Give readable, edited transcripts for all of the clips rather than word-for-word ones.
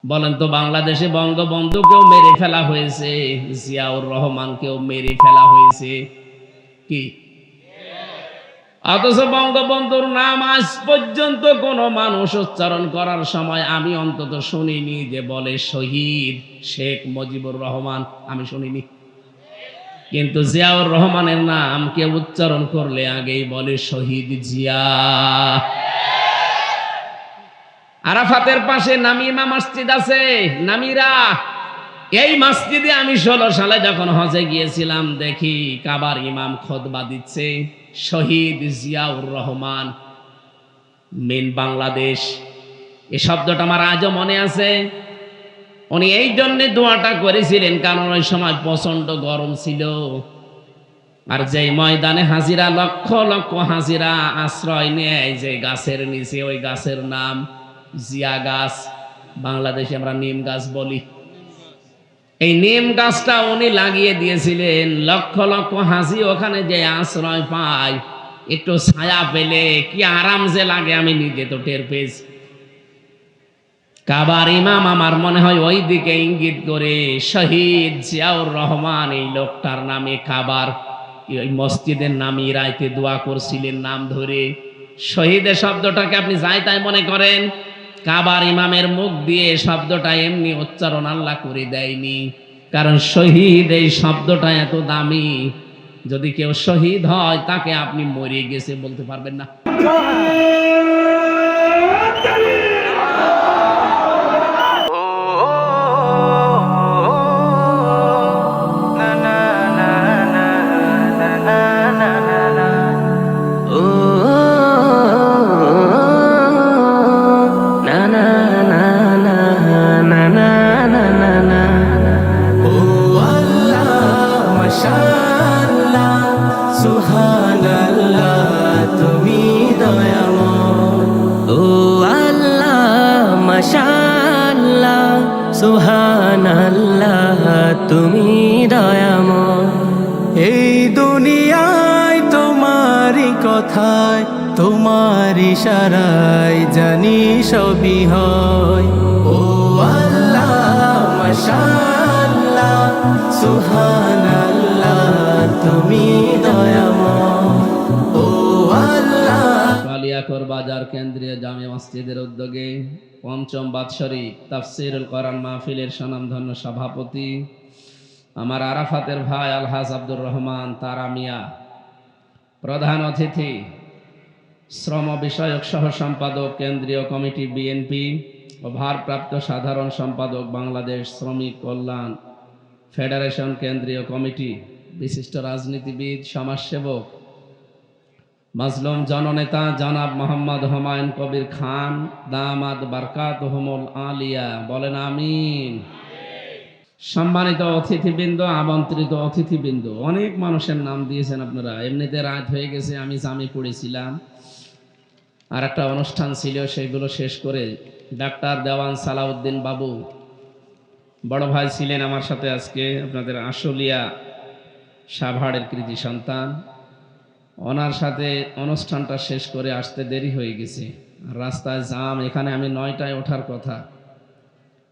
বলেন তো, বাংলাদেশে বঙ্গবন্ধুকেও মেরে ফেলা হয়েছে, জিয়াউর রহমানকেও মেরে ফেলা হয়েছে, কি? অথচ বঙ্গবন্ধুর নাম আজ পর্যন্ত কোনো মানুষ উচ্চারণ করার সময় আমি অন্তত শুনিনি যে বলে শহীদ শেখ মুজিবুর রহমান, আমি শুনিনি। কিন্তু জিয়াউর রহমানের নাম কেউ উচ্চারণ করলে আগেই বলে শহীদ জিয়া। আরাফাতের পাশে নামিমা মসজিদ আছে, নামিরা। এই মসজিদে আমি 16 সালে যখন হজে গিয়েছিলাম, দেখি কাবার ইমাম খুতবা দিচ্ছে, শহীদ জিয়াউর রহমান মিন বাংলাদেশ। এই শব্দটা আমার আজও মনে আছে। উনি এই জন্য দোয়াটা করেছিলেন কারণ ওই সময় প্রচন্ড গরম ছিল, আর যে ময়দানে হাজিরা লক্ষ লক্ষ হাজিরা আশ্রয় নেয় যে গাছের নিচে, ওই গাছের নাম জিয়া গাছ, বাংলাদেশে আমরা নিম গাছ বলি। এই নিম গাছটা উনি লাগিয়ে দিয়েছিলেন, লক্ষ লক্ষ হাজি ওখানে যে আশ্রয় পায়, একটু ছায়া পেলে কি আরাম যে লাগে আমি নিজে তো টের পেয়েছি। কাবার ইমাম আমার মনে হয় ওই দিকে ইঙ্গিত করে শহীদ জিয়াউর রহমান এই লোকটার নামে কাবার ওই মসজিদের নামে রাইতে দোয়া করছিলেন নাম ধরে। শহীদের শব্দটাকে আপনি যাই তাই মনে করেন, কাবার ইমামের মুখ দিয়ে শব্দটা এমনি উচ্চারণ আল্লাহ করে দেয়নি, কারণ শহীদ এই শব্দটা এত দামি, যদি কেউ শহীদ হয় তাকে আপনি মরে গেছে বলতে পারবেন না। সুবহানাল্লাহ, তুমি দয়াময়। এই দুনিয়ায় তোমারই কথায়, তোমার ইশারায় জানি সবই হয়। ও আল্লাহ মাশাআল্লাহ, সুবহানাল্লাহ, তুমি দয়াময়। ও আল্লাহ। কালিয়াকৈর বাজার কেন্দ্রীয় জামে মসজিদের উদ্যোগে পঞ্চম বাৎসরিক তাফসীরুল কোরআন মাহফিলের স্বনামধন্য সভাপতি আমার আরাফাতের ভাই আলহাজ আব্দুর রহমান তারা মিয়া, প্রধান অতিথি শ্রম বিষয়ক সহ সম্পাদক কেন্দ্রীয় কমিটি বিএনপি ও ভারপ্রাপ্ত সাধারণ সম্পাদক বাংলাদেশ শ্রমিক কল্যাণ ফেডারেশন কেন্দ্রীয় কমিটি, বিশিষ্ট রাজনীতিবিদ সমাজসেবক মাজলুম জননেতা জনাব মোহাম্মদ হুমায়ুন কবির খান দামাত বারকাতুহুমুল আলিয়া, বলেন আমিন। সম্মানিত অতিথিবৃন্দ, আমন্ত্রিত অতিথিবৃন্দ, অনেক মানুষের নাম দিয়েছেন আপনারা। এমনিতে রাত হয়ে গেছে, আমি জামি পড়েছিলাম, আর একটা অনুষ্ঠান ছিল, সেগুলো শেষ করে ডাক্তার দেওয়ান সালাউদ্দিন বাবু বড় ভাই ছিলেন আমার সাথে আজকে, আপনাদের আশুলিয়া সাভারের কৃতি সন্তান। ওনার সাথে অনুষ্ঠানটা শেষ করে আসতে দেরি হয়ে গেছে, রাস্তায় জাম। এখানে আমি 9টায় ওঠার কথা,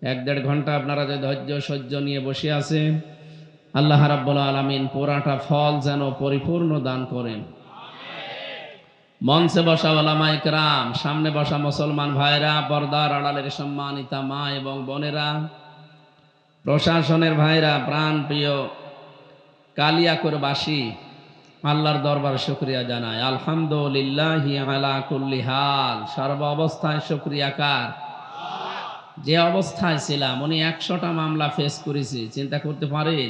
1-1.5 ঘন্টা আপনারা যে ধৈর্য সহ্য নিয়ে বসে আছেন, আল্লাহ রাব্বুল আলামিন পুরাটা ফল যেন পরিপূর্ণ দান করেন। মঞ্চে বসা ওলামায়ে কেরাম, সামনে বসা মুসলমান ভাইরা, পর্দার আড়ালের সম্মানিতা মা এবং বোনেরা, প্রশাসনের ভাইরা, প্রাণ প্রিয় কালিয়াকৈরবাসী, আল্লাহর দরবারে শুকরিয়া জানাই। আলহামদুলিল্লাহি আলা কুল্লি হাল, সর্ব অবস্থায় শুকরিয়া কার? যে অবস্থায় ছিলাম, উনি 100টা মামলা ফেস করেছি, চিন্তা করতে পারেন।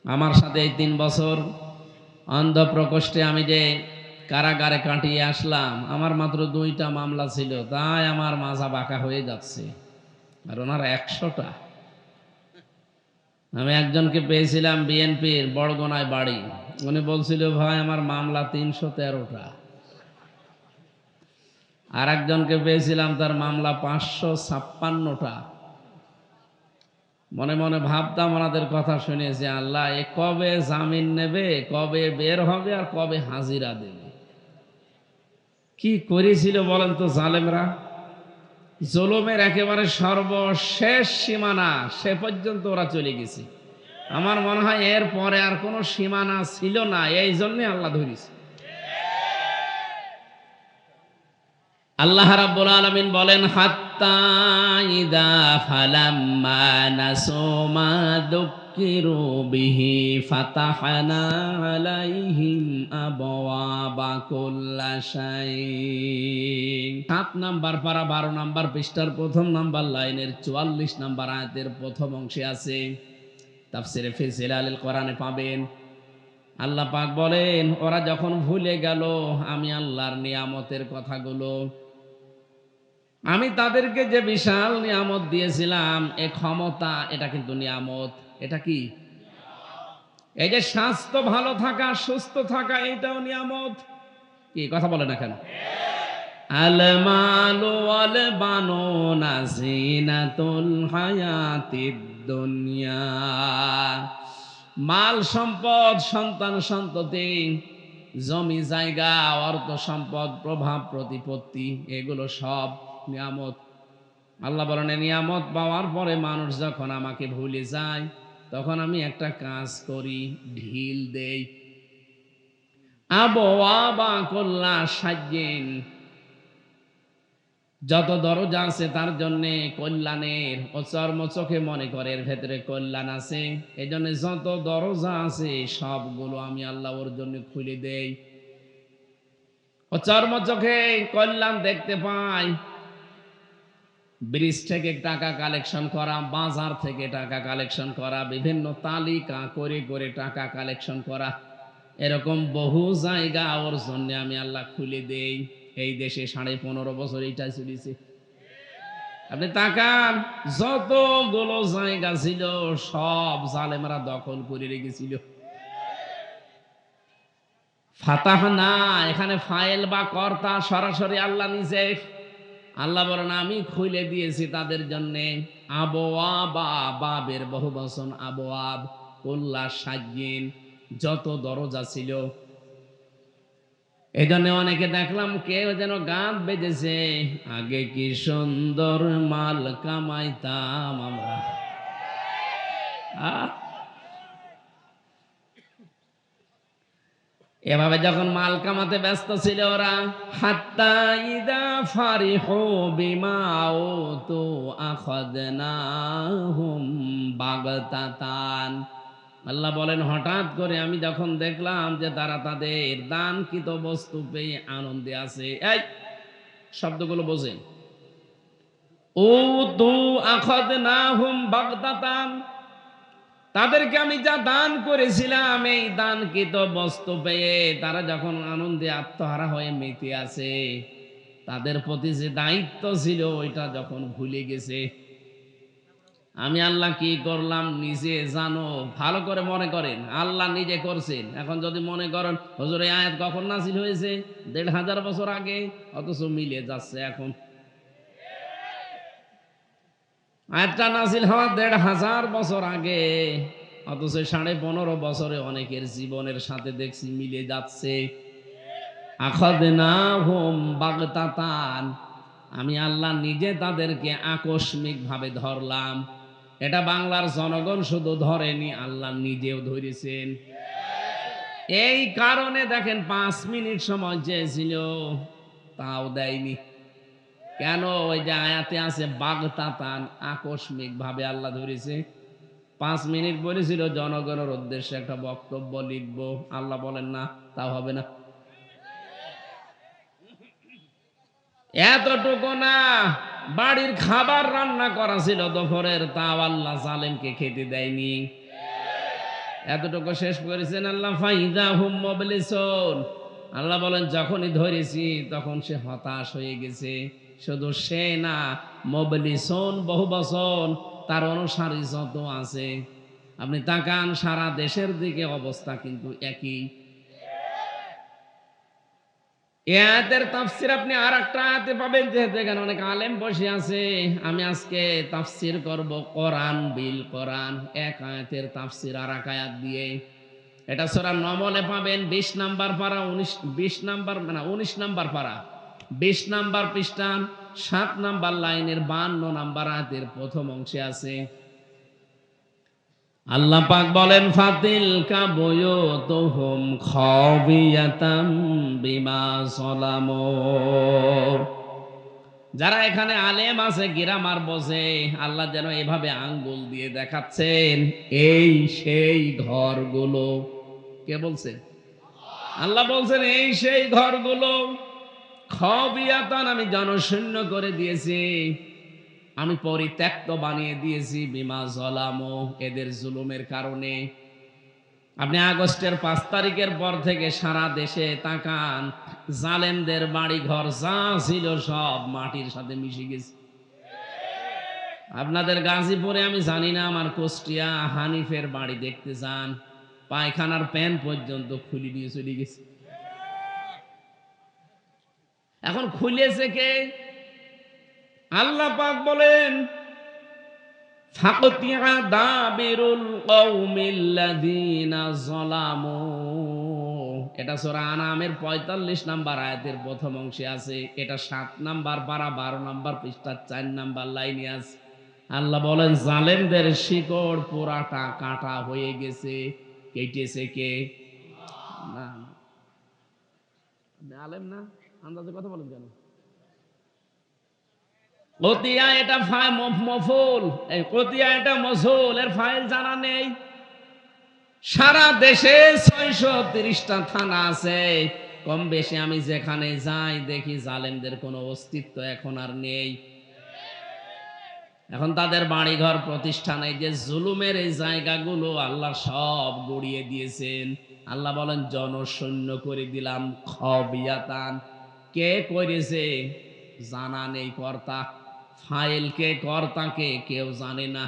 আমার সাথে এই 3 বছর অন্ধ প্রকোষ্ঠে আমি যে কারাগারে কাটিয়ে আসলাম, আমার মাত্র 2টা মামলা ছিল, তাই আমার মাজা বাঁকা হয়ে যাচ্ছে, আর ওনার 100টা। আমি একজনকে পেয়েছিলাম বিএনপির বড়গোনায় বাড়ি, উনি বলছিল ভাই আমার মামলা 313টা। আর একজনকে পেয়েছিলাম তার মামলা 556টা। মনে মনে ভাবতাম ওনাদের কথা শুনে যে আল্লাহ, এ কবে জামিন নেবে, কবে বের হবে, আর কবে হাজিরা দেবে। কি করেছিল বলেন তো জালেমরা। জুলুমের একেবারে সর্বশেষ সীমানা, সে পর্যন্ত ওরা চলে গেছে। আমার মনে হয় এর পরে আর কোনো সীমানা ছিল না, এই জন্যে আল্লাহ ধরিস। আল্লাহ রাব্বুল আলামিন বলেন, হাত্তা ইদা ফালাম্মা নাসু মা যুক্কিরু বিহি ফাতাহনা আলাইহিম আবওয়াবা কুল্লা শাই। ৭ নাম্বার পারা ১২ নাম্বার পৃষ্ঠার প্রথম নাম্বার লাইনের ৪৪ নাম্বার আয়াতের প্রথম অংশে আছে, তাফসিরে ফি জিলালিল কোরআনে পাবেন। আল্লাহ পাক বলেন, ওরা যখন ভুলে গেল আমি আল্লাহর নিয়ামতের কথাগুলো, আমি তাদেরকে যে বিশাল নিয়ামত দিয়েছিলাম, এ ক্ষমতা, এটা কিন্তু নিয়ামত। এটা কি? এই যে স্বাস্থ্য ভালো থাকা, সুস্থ থাকা, এটাও নিয়ামত। কি কথা বলে না কেন? আল মালু ওয়াল বানুনা জিনাতুল হায়াতিদ দুনিয়া। মাল সম্পদ, সন্তান সন্ততি, জমি জায়গা, অর্থ সম্পদ, প্রভাব প্রতিপত্তি, এগুলো সব নিয়ামত। আল্লাহ বলেন, নিয়ামত পাওয়ার পরে মানুষ যখন আমাকে ভুলে যায়, তখন আমি একটা কাজ করি, ঢিল দেই। আবওয়াবা কুল্লা শাইইন, যত দরজা আছে তার জন্য কল্যাণের, ও চর্মচোখে মনে করে এর ভেতরে কল্যাণ আছে, এই জন্য যত দরজা আছে সবগুলো আমি আল্লাহ ওর জন্য খুলে দেই। ও চর্মচোখে কল্যাণ দেখতে পাই। ব্রিজ থেকে টাকা কালেকশন করা, বাজার থেকে টাকা কালেকশন করা, বিভিন্ন তালিকা করে করে টাকা কালেকশন করা, এরকম বহু জায়গা ওর জন্য আমি আল্লাহ খুলে দেই। এই দেশে 15.5 বছর এইটা চলেছে। আপনি তাকান, যতগুলো জায়গা ছিল সব জালেমরা দখল করে রেখেছিল। ফাতাহনা, এখানে ফাইল বা কর্তা সরাসরি আল্লাহ নিজে। আল্লাহ বলেন, আমি খুলে দিয়েছি তাদের জন্য আবওয়াবা, বাবের বহু বচন আবওয়াব, কুল্লা শাইইন, যত দরজা ছিল। এই জন্য অনেকে দেখলাম কেউ যেন গান বেজেছে, আগে কি সুন্দর মাল কামাইতাম আমরা। এভাবে যখন মাল কামাতে ব্যস্ত ছিল ওরা, হাত্তা ইদা ফারিহু বিমা উতু আখাযনাহুম বাগতাতান। আল্লাহ বলেন, হঠাৎ করে আমি যখন দেখলাম যে তারা তাদের দানকৃত বস্তু পেয়ে আনন্দে আছে। এই শব্দগুলো বোঝেন, উতু আখাযনাহুম বাগতাতান, তাদেরকে আমি যা দান করেছিলাম এই দানকৃত বস্তু পেয়ে তারা যখন আনন্দে আত্মহারা হয়ে মেতে আছে, তাদের প্রতি যে দায়িত্ব ছিল ওইটা যখন ভুলে গেছে, আমি আল্লাহ কি করলাম নিজে জানো। ভালো করে মনে করেন, আল্লাহ নিজে করছেন। এখন যদি মনে করেন হুজুর এই আয়াত কখন নাযিল হয়েছে, 1500 বছর আগে, অথচ মিলে যাচ্ছে এখন। আয়াতটা নাযিল হওয়া 1500 বছর আগে, অথচ 15.5 বছরে অনেকের জীবনের সাথে দেখছি মিলে যাচ্ছে। আখাযনাহুম বাগতাতান, আমি আল্লাহ নিজে তাদেরকে আকস্মিক ভাবে ধরলাম। এটা বাংলার জনগণ শুধু ধরেনি, আল্লাহ নিজেও ধরেছেন। এই কারণে দেখেন 5 মিনিট সময় চেয়েছিল, তাও দেয়নি। কেন? ওই যে আয়াতে আছে বাগতাতান, আকস্মিক ভাবে আল্লাহ ধরেছে। 5 মিনিট বলেছিল জনগণের উদ্দেশ্যে একটা বক্তব্য লিখবো, আল্লাহ বলেন না, তাও হবে না। এতটুকু না, বাড়ির খাবার রান্না করা ছিল দুপুরের, তাও আল্লাহ জালেমকে খেতে দেয়নি। এতটুকু শেষ করেছেন আল্লাহ, ফাইদা হুম মুবলিসুন। আল্লাহ বলেন, যখনই ধরেছি তখন সে হতাশ হয়ে গেছে। শুধু সে না, মুবলিসুন বহু বচন, তার অনুসারী যত আছে। আপনি তাকান, সারা দেশের দিকে অবস্থা কিন্তু একই। এই আয়াতের তাফসীর আপনি আরেকটা আয়াতে পাবেন, যেহেতু এখানে অনেক আলেম বসে আছে। আমি আজকে তাফসীর করব কোরআন বিল কোরআন, এক আয়াতের তাফসীর আর এক আয়াত দিয়ে। এটা সূরা নমলে পাবেন, 20 নাম্বার পারা, 19 নাম্বার পারা, 20 নাম্বার পৃষ্ঠা 7 নাম্বার লাইনের 52 নাম্বার আয়াতের প্রথম অংশে আছে। আল্লাহ পাক বলেন ফাতিলকা বুয়ুতুহুম খাবিয়াতাম বিমা যালামু। যারা এখানে আলেম আছে গ্রামার বোঝে, আল্লাহ যেন এভাবে আঙ্গুল দিয়ে দেখাচ্ছেন এই সেই ঘরগুলো। কে বলছে? আল্লাহ বলছেন এই সেই ঘরগুলো খাবিয়াতান, আমি জনশূন্য করে দিয়েছি, আমি পরিত্যক্ত বানিয়ে দিয়েছি বিমা যালামু, এদের জুলুমের কারণে। আপনি আগস্টের 5 তারিখের পর থেকে সারা দেশে তাকান, জালেমদের বাড়ি ঘর যা ছিল সব মাটির সাথে মিশে গেছে। আপনাদের গাজীপুরে আমি জানি না, আমার কুষ্টিয়া হানিফের বাড়ি দেখতে যান, পায়খানার প্যান পর্যন্ত খুলে দিয়ে চলে গেছে। এখন খুলেছে কে? আল্লাহ পাক বলেন ফাকতিয়া দাবিরুল কওমিল্লাযিনা যালামু। এটা সূরা আনামের 45 নাম্বার আয়াতের প্রথম অংশে আছে। এটা 7 নাম্বার পারা 12 নাম্বার পৃষ্ঠা 4 নাম্বার লাইনে আছে। আল্লাহ বলেন জালেমদের শিকড় পুরাটা কাটা হয়ে গেছে। কেটেছে কে? না, আপনি আলেম না, আন্দাজে কথা বলেন কেন? কতিয়া এটা মফুল, এই কতিয়া এটা মসুল, এর ফাইল জানা নেই। সারা দেশে 630টা থানা আছে, কম বেশি আমি যেখানে যাই দেখি জালেমদের কোনো অস্তিত্ব এখন আর নেই। এখন তাদের বাড়িঘর প্রতিষ্ঠান, এই যে জুলুমের এই জায়গাগুলো আল্লাহ সব গড়িয়ে দিয়েছেন। আল্লাহ বলেন জনশূন্য করে দিলাম খাবিয়াতান। কে করেছে জানা নেই, কর্তা ফাইল কে, কর্তাকে কেউ জানে না।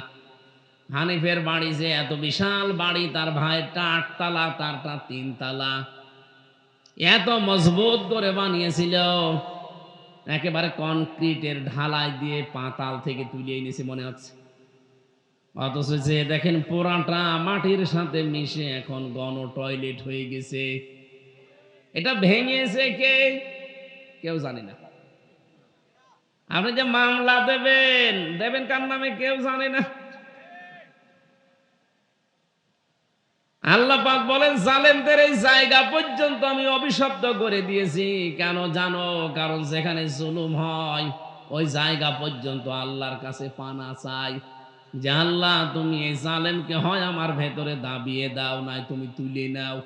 হানিফের বাড়ি যে এত বিশাল বাড়ি, তার ভাইয়েরটা 8 তালা, তারটা 3 তালা, এত মজবুত করে বানিয়েছিল, একেবারে কনক্রিটের ঢালাই দিয়ে পাতাল থেকে তুলে এনেছে মনে হচ্ছে। অথচ যে দেখেন পুরাটা মাটির সাথে মিশে এখন গণ টয়লেট হয়ে গেছে। এটা ভেঙেছে কে? কেউ জানে না। আপনি যে মামলা দেবেন কার নামে কেউ জানে না। আল্লাহ পাক বলেন জালেমদের এই জায়গা পর্যন্ত আমি অভিশপ্ত করে দিয়েছি। কেন জানো? কারণ যেখানে জুলুম হয় ওই জায়গা পর্যন্ত আল্লাহর কাছে পানা চাই যে আল্লাহ তুমি এই জালেমকে হয় আমার ভেতরে দাবিয়ে দাও, নাই তুমি তুলে নাও।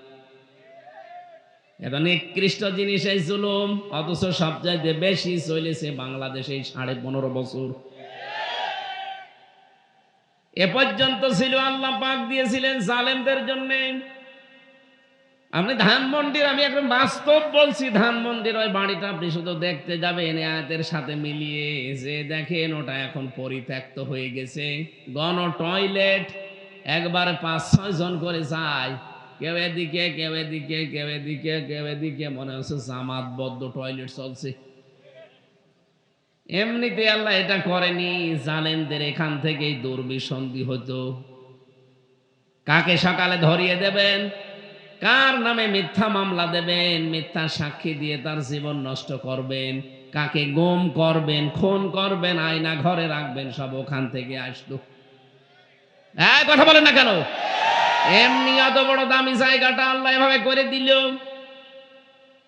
এটা নিকৃষ্ট জিনিস এই জুলুম, অথচ সবচাইতে বেশি চলেছে বাংলাদেশে 15.5 বছর। এ পর্যন্ত ছিল আল্লাহ পাক দিয়েছিলেন জালেমদের জন্য। আপনি ধানমন্ডির, আমি একদম বাস্তব বলছি, ধানমন্ডির ওই বাড়িটা আপনি শুধু দেখতে যাবেন আয়াতের সাথে মিলিয়ে, যে দেখেন ওটা এখন পরিত্যক্ত হয়ে গেছে। গণ টয়লেট একবারে 5-6 জন করে যায়, কেউ এদিকে কেউ এদিকে কেউ এদিকে কেউ এদিকে, মনে হচ্ছে জামাতবদ্ধ টয়লেট চলছে। এমনিতে আল্লাহ এটা করেনি, জালেমদের এখান থেকেই দুর্বিসন্ধি হতো। কাকে সকালে ধরিয়ে দেবেন, কার নামে মিথ্যা মামলা দেবেন, মিথ্যা সাক্ষী দিয়ে তার জীবন নষ্ট করবেন, কাকে গুম করবেন, খুন করবেন, আয়না ঘরে রাখবেন, সব ওখান থেকে আসতো। কথা বলেন না কেন? এমনি এত বড় দামি জায়গাটা আল্লাহ এভাবে করে দিল।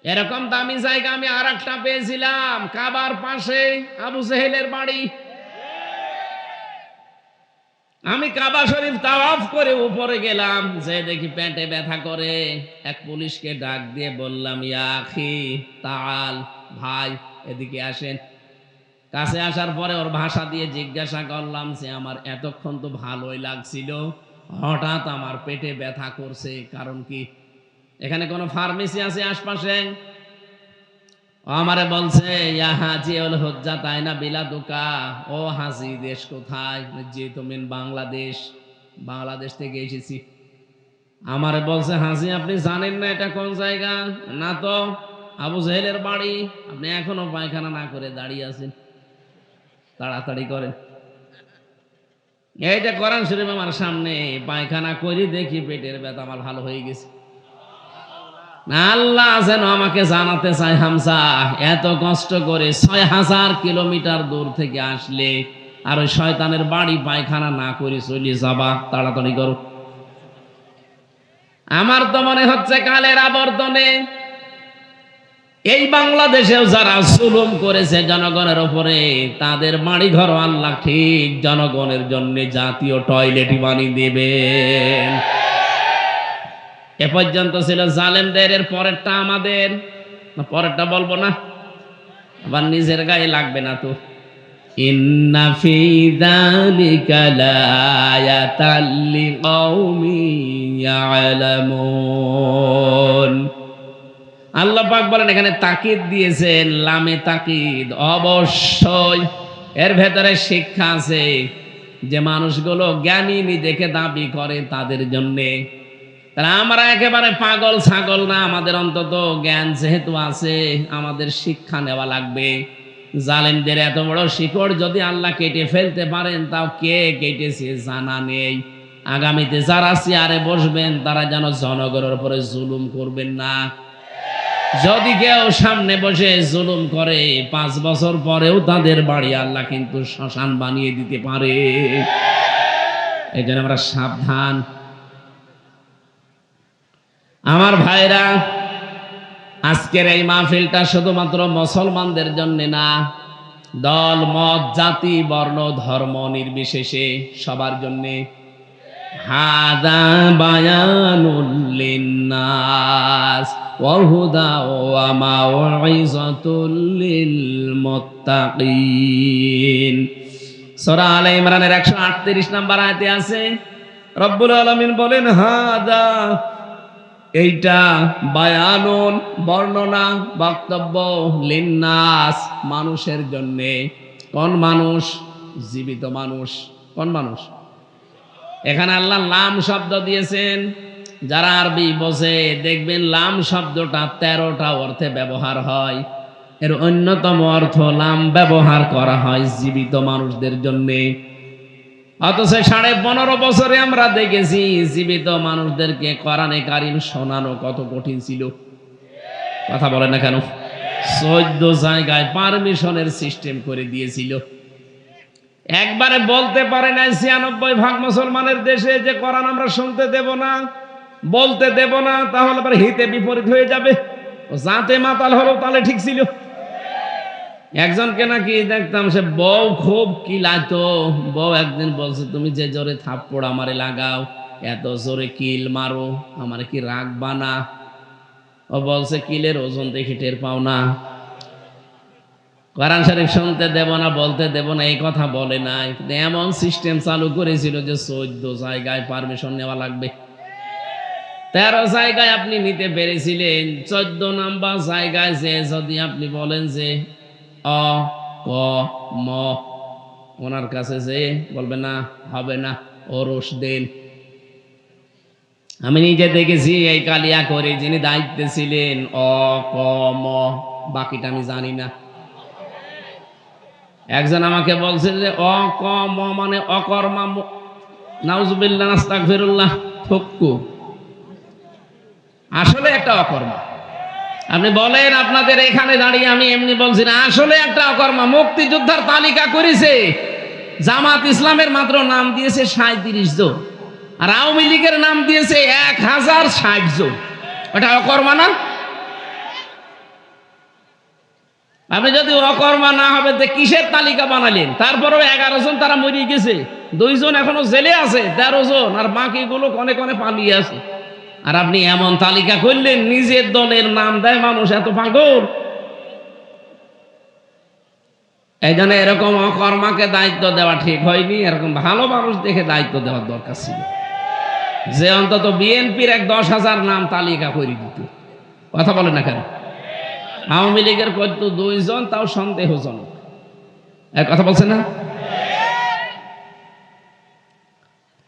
এরকম দামি জায়গা আমি আর একটা পেয়েছিলাম কাবার পাশে, আবু জেহেলের বাড়ি। আমি কাবা শরীফ তাওয়াফ করে উপরে গেলাম, যে দেখি পেটে ব্যথা করে। এক পুলিশকে ডাক দিয়ে বললাম ইয়া আখি তাআল, ভাই এদিকে আসেন। কাছে আসার পরে ওর ভাষা দিয়ে জিজ্ঞাসা করলাম যে আমার এতক্ষণ তো ভালোই লাগছিল, হঠাৎ আমার পেটে ব্যথা করছে, কারণ কি? এখানে কোনো ফার্মেসি আছে আশপাশে? আমারে বলছে ইয়া হাজি ওল হজ্জা তাই না বিলাদুকা, ও হাজি দেশ কোথায়? যে তুমি বাংলাদেশ, বাংলাদেশ থেকে এসেছি। আমারে বলছে হাজি আপনি জানেন না এটা কোন জায়গা? না তো। আবু জেহেলের বাড়ি। আপনি এখনো পায়খানা না করে দাঁড়িয়ে আছেন, তাড়াতাড়ি করেন। এইটা কোরআন শরীফ আমার সামনে, পায়খানা করি দেখি পেটের ব্যথা আমার ভালো হয়ে গেছে। আল্লাহ যেন আমাকে জানাতে চায়, হামজা এত কষ্ট করে ৬,০০০ কিলোমিটার দূর থেকে আসলে আর ওই শয়তানের বাড়ি পায়খানা না করে চলে যাবা, তাড়াতাড়ি করো। আমার তো মনে হচ্ছে কালের আবর্তনে এই বাংলাদেশেও যারা জুলুম করেছে জনগণের উপরে, তাদের বাড়ি ঘর আল্লাহ ঠিক জনগণের জন্য জাতীয় টয়লেট বানিয়ে দেবেন। এ পর্যন্ত ছিল জালেমদের, এর পরেরটা আমাদের। পরেরটা বলবো না, আবার নিজের গায়ে লাগবে না তো। ইন্না ফি যালিকা লাআয়াতাল লিকাউমিন ইয়ালামুন। আল্লাহ পাক বলেন, এখানে তাকিদ দিয়েছেন, লামে তাকিদ। অবশ্যই এর ভেতরে শিক্ষা আছে যে মানুষগুলো জ্ঞানী নিজেকে দাবি করে তাদের জন্যে। আমরা একেবারে পাগল ছাগল না, আমাদের অন্তত জ্ঞান যেহেতু আছে, আমাদের শিক্ষা নেওয়া লাগবে। জালেমদের এত বড় শিকড় যদি আল্লাহ কেটে ফেলতে পারেন, তাও কে কেটেছে জানা নেই। আগামীতে যারা চেয়ারে বসবেন তারা যেন জনগণের উপরে জুলুম করবেন না। যদি কেউ সামনে বসে জুলুম করে 5 বছর পরেও তাদের বাড়ি আল্লাহ কিন্তু শ্মশান বানিয়ে দিতে পারে। এই জন্য আমরা সাবধান। আমার ভাইরা, আজকের এই মাহফিলটা শুধুমাত্র মুসলমানদের জন্য না, দল মত জাতি বর্ণ ধর্ম নির্বিশেষে সবার জন্য। হাদা বায়ানুল লিন্নাস ওয়া হুদা ওয়া মাউইযাতুল লিল মুত্তাকিন। সূরা আলে ইমরানের 138 নম্বর আয়াতে আছে, রব্বুল আলামিন বলেন, হাদা এইটা, বায়ানুন বর্ণনা বক্তব্য, লিন্নাস মানুষের জন্য। কোন মানুষ? জীবিত মানুষ। কোন মানুষ? এখানে আল্লাহ লাম শব্দ দিয়েছেন। যারা আরবি বোঝে দেখবেন লাম শব্দটা 13টা অর্থে ব্যবহার হয়। এর অন্যতম অর্থ লাম ব্যবহার করা হয় জীবিত মানুষদের জন্যে। অথচ 15.5 বছরে আমরা দেখেছি জীবিত মানুষদেরকে কোরআনে কারীম শোনানো কত কঠিন ছিল। কথা বলে না কেন? 14 জায়গায় পারমিশনের সিস্টেম করে দিয়েছিল। একবারে বলতে পারে না 96% মুসলমানের দেশে যে কোরআন আমরা শুনতে দেব না, বলতে দেব না, তাহলে আবার হিতে বিপরীত হয়ে যাবে। যাতে মাতাল হলো তাহলে ঠিক ছিল। একজনকে নাকি দেখতাম, সে বউ খুব কিলাতো। বউ একদিন বলছে, তুমি যে জোরে থাপ্পড় আমারে লাগাও, এত জোরে কিল মারো, আমারে কি রাখবা না? ও বলছে, কিলের ওজন দেখে টের পাও না? কোরআন শরীফ শুনতে দেব না, বলতে দেব না, এই কথা বলে নাই। এমন সিস্টেম চালু করেছিল যে 14 জায়গায় পারমিশন নেওয়া লাগবে। 13 জায়গায় আপনি নিতে পেরেছিলেন, 14 নাম্বার জায়গায় যে যদি আপনি বলেন যে অ ক ম, ওনার কাছে যে বলবে না, হবে না, ওরস দেন। আমি নিজে দেখেছি এই কালিয়া করে যিনি দায়িত্বে ছিলেন, অ ক ম, বাকিটা আমি জানি না। একজন আমাকে বলছে যে অ ক ম মানে অকর্মা, নাউজুবিল্লাহ আস্তাগফিরুল্লাহ, থক্কু। আসলে একটা অকর্মা। আপনি বলেন, আপনাদের এখানে দাঁড়িয়ে আমি এমনি বলছি না, আসলে একটা অকর্মা। মুক্তিযোদ্ধার তালিকা করেছে, জামাত ইসলামের মাত্র নাম দিয়েছে 37 জন, আর আওয়ামী লীগের নাম দিয়েছে 1060 জন। ওটা অকর্মা না? আপনি যদি অকর্মা না হবে তো কিসের তালিকা বানালেন? তারপরেও 11 জন তারা মরে গেছে, 2 জন এখনো জেলে আছে, 13 জন, আর বাকিগুলো কনে কনে পালিয়ে আছে। আর আপনি এমন তালিকা করলেন, নিজের দলের নাম দেয় মানুষ, এত পাগল। এই জন্য এরকম অকর্মাকে দায়িত্ব দেওয়া ঠিক হয়নি। এরকম ভালো মানুষ দেখে দায়িত্ব দেওয়ার দরকার ছিল, যে অন্তত বিএনপির 10,000 নাম তালিকা করে দিত। কথা বলে না কেন? আওয়ামী লীগের করতো 2 জন, তাও সন্দেহজনক। কথা বলছে না?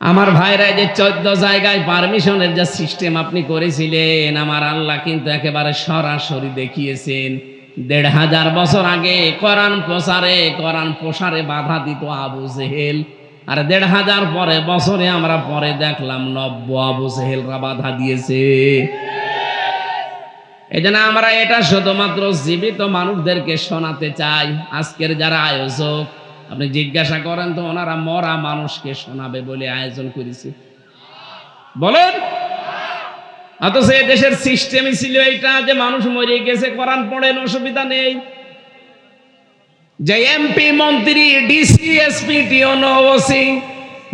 আমার ভাইরা, যে 14 জায়গায় পারমিশনের যে সিস্টেম আপনি করেছিলেন, আমার আল্লাহ কিন্তু একেবারে সরাসরি দেখিয়েছেন। 1500 বছর আগে কোরআন প্রসারে বাধা দিত আবু জেহেল, আর 1500 বছরে আমরা পরে দেখলাম 90 আবু জেহেলরা বাধা দিয়েছে। এই জন্য আমরা এটা শুধুমাত্র জীবিত মানুষদেরকে শোনাতে চাই। আজকের যারা আয়োজক, আপনি জিজ্ঞাসা করেন তো ওনারা মরা মানুষকে শোনাবে বলে আয়োজন করেছে বলেন? অথচ এই দেশের সিস্টেমই ছিল এইটা যে মানুষ মরে গেছে, কোরআন পড়েন, অসুবিধা নেই। যে এমপি, মন্ত্রী, ডিসি, এসপি, টিওনো, ওসি,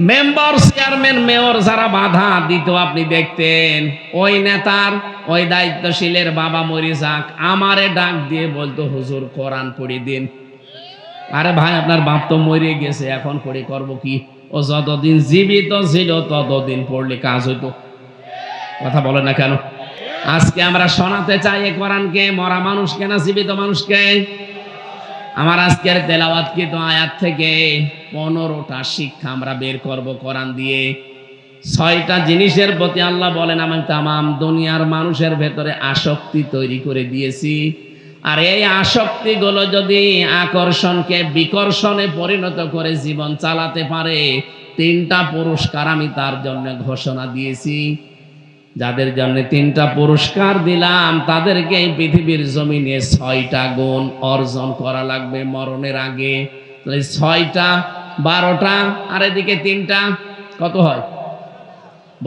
মেম্বার, চেয়ারম্যান, মেয়র যারা বাধা দিত আপনি দেখতেন, ওই নেতার ওই দায়িত্বশীলের বাবা মরে যাক আমারে ডাক দিয়ে বলতো হুজুর কোরআন পড়ে দিন। আরে ভাই আপনার বাপ তো মরে গেছে, এখন পড়ে করব কি? ও যতদিন জীবিত ছিল ততদিন পড়লে কাজ হইতো। কথা বলে না কেন? আজকে আমরা শোনাতে চাই এই কোরআনকে মরা মানুষকে না জীবিত মানুষকে? আমার আজকের তেলাওয়াতকৃত আয়াত থেকে 15টা শিক্ষা আমরা বের করব কোরআন দিয়ে। 6টা জিনিসের প্রতি আল্লাহ বলেন আমি তামাম দুনিয়ার মানুষের ভেতরে আসক্তি তৈরি করে দিয়েছি, আর এই আসক্তিগুলো যদি আকর্ষণকে বিকর্ষণে পরিণত করে জীবন চালাতে পারে, 3টা পুরস্কার আমি তার জন্য ঘোষণা দিয়েছি। যাদের জন্য 3টা পুরস্কার দিলাম তাদেরকে এই পৃথিবীর জমিনে 6টা গুণ অর্জন করা লাগবে মরণের আগে। 6টা 12টা আর এদিকে 3টা কত হয়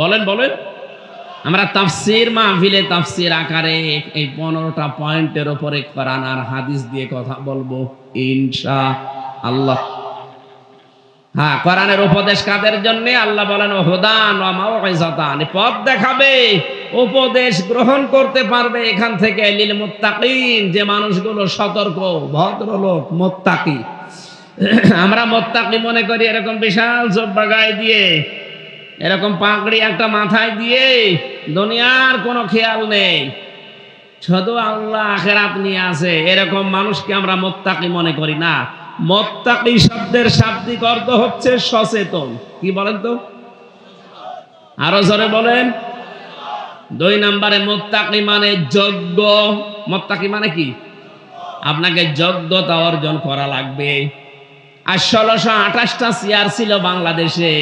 বলেন বলেন? আমরা তাফসীর মাহফিলে তাফসীর আকারে এই 15টা পয়েন্টের উপরে কোরআন আর হাদিস দিয়ে কথা বলবো ইনশাআল্লাহ। হ্যাঁ, কোরআনের উপদেশ কাদের জন্য? আল্লাহ বলেন হুদান ওয়া মাউইযাতান, পথ দেখাবে, উপদেশ গ্রহণ করতে পারবে এখান থেকে লিল মুত্তাকিন, যে মানুষগুলো সতর্ক, ভদ্রলোক, মুত্তাকি। আমরা মুত্তাকি মনে করি এরকম বিশাল জুব্বা গায়ে দিয়ে, এরকম পাগড়ি একটা মাথায় দিয়ে, দুনিয়ার কোনো খেয়াল নেই, শুধু আল্লাহ আখিরাত নিয়ে আছে, এরকম মানুষকে আমরা মুত্তাকি মনে করি না। মুত্তাকি শব্দের শাব্দিক অর্থ হচ্ছে সচেতন। কি বলেন তো? আরো জোরে বলেন। 2 নম্বরে মুত্তাকি মানে যোগ্য। মুত্তাকি মানে কি? আপনাকে যোগ্যতা অর্জন করা লাগবে। আর 1628টা চেয়ার ছিল বাংলাদেশে,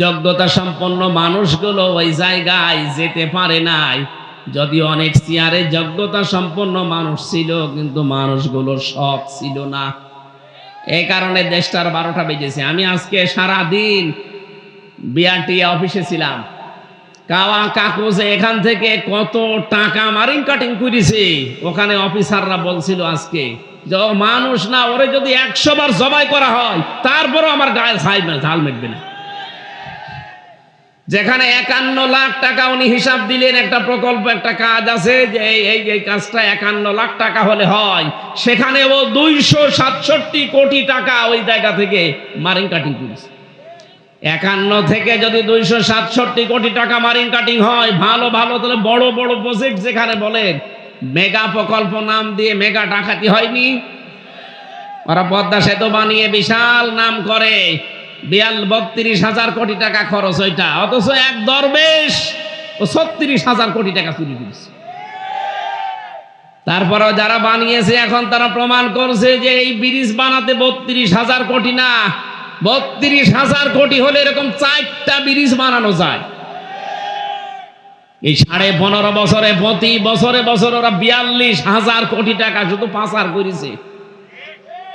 যোগ্যতা সম্পন্ন মানুষগুলো ওই জায়গায় যেতে পারে নাই। যদিও অনেক চেয়ারে যোগ্যতা সম্পন্ন মানুষ ছিল, কিন্তু মানুষগুলোর সৎ ছিল না। এই কারণে দেশটার 12টা বেজেছে। আমি আজকে সারাদিন বিআরটিএ অফিসে ছিলাম। কাওয়া কাকু যে এখান থেকে কত টাকা মারিং কাটিং করেছে, ওখানে অফিসাররা বলছিল আজকে যে মানুষ না, ওরে যদি 100 বার জবাই করা হয় তারপরও আমার গায়ে ঝাল মেটবে না। যেখানে 51 লাখ টাকা উনি হিসাব দিলেন, একটা প্রকল্প, একটা কাজ আছে যে এই কাজটা 51 লাখ টাকা হলে হয়, সেখানে ও 267 কোটি টাকা ওই জায়গা থেকে মারিং কাটিং করেছে। 51 থেকে যদি 267 কোটি টাকা মারিং কাটিং হয়, ভালো ভালো তাহলে বড় বড় প্রজেক্ট যেখানে বলেন মেগা প্রকল্প নাম দিয়ে মেগা ডাকাতি হয়নি? ওরা পদ্মা সেতু বানিয়ে বিশাল নাম করে, 32,000 কোটি টাকা খরচ ওইটা, অথচ এক দরবেশ ও 36,000 কোটি টাকা চুরি করেছে। তারপরেও যারা বানিয়েছে এখন তারা প্রমাণ করছে যে এই ব্রিজ বানাতে 32,000 কোটি না, 32,000 কোটি হলে এরকম 4টা ব্রিজ বানানো যায়। এই 15.5 বছরে প্রতি বছরে ওরা 42,000 কোটি টাকা শুধু পাচার করেছে।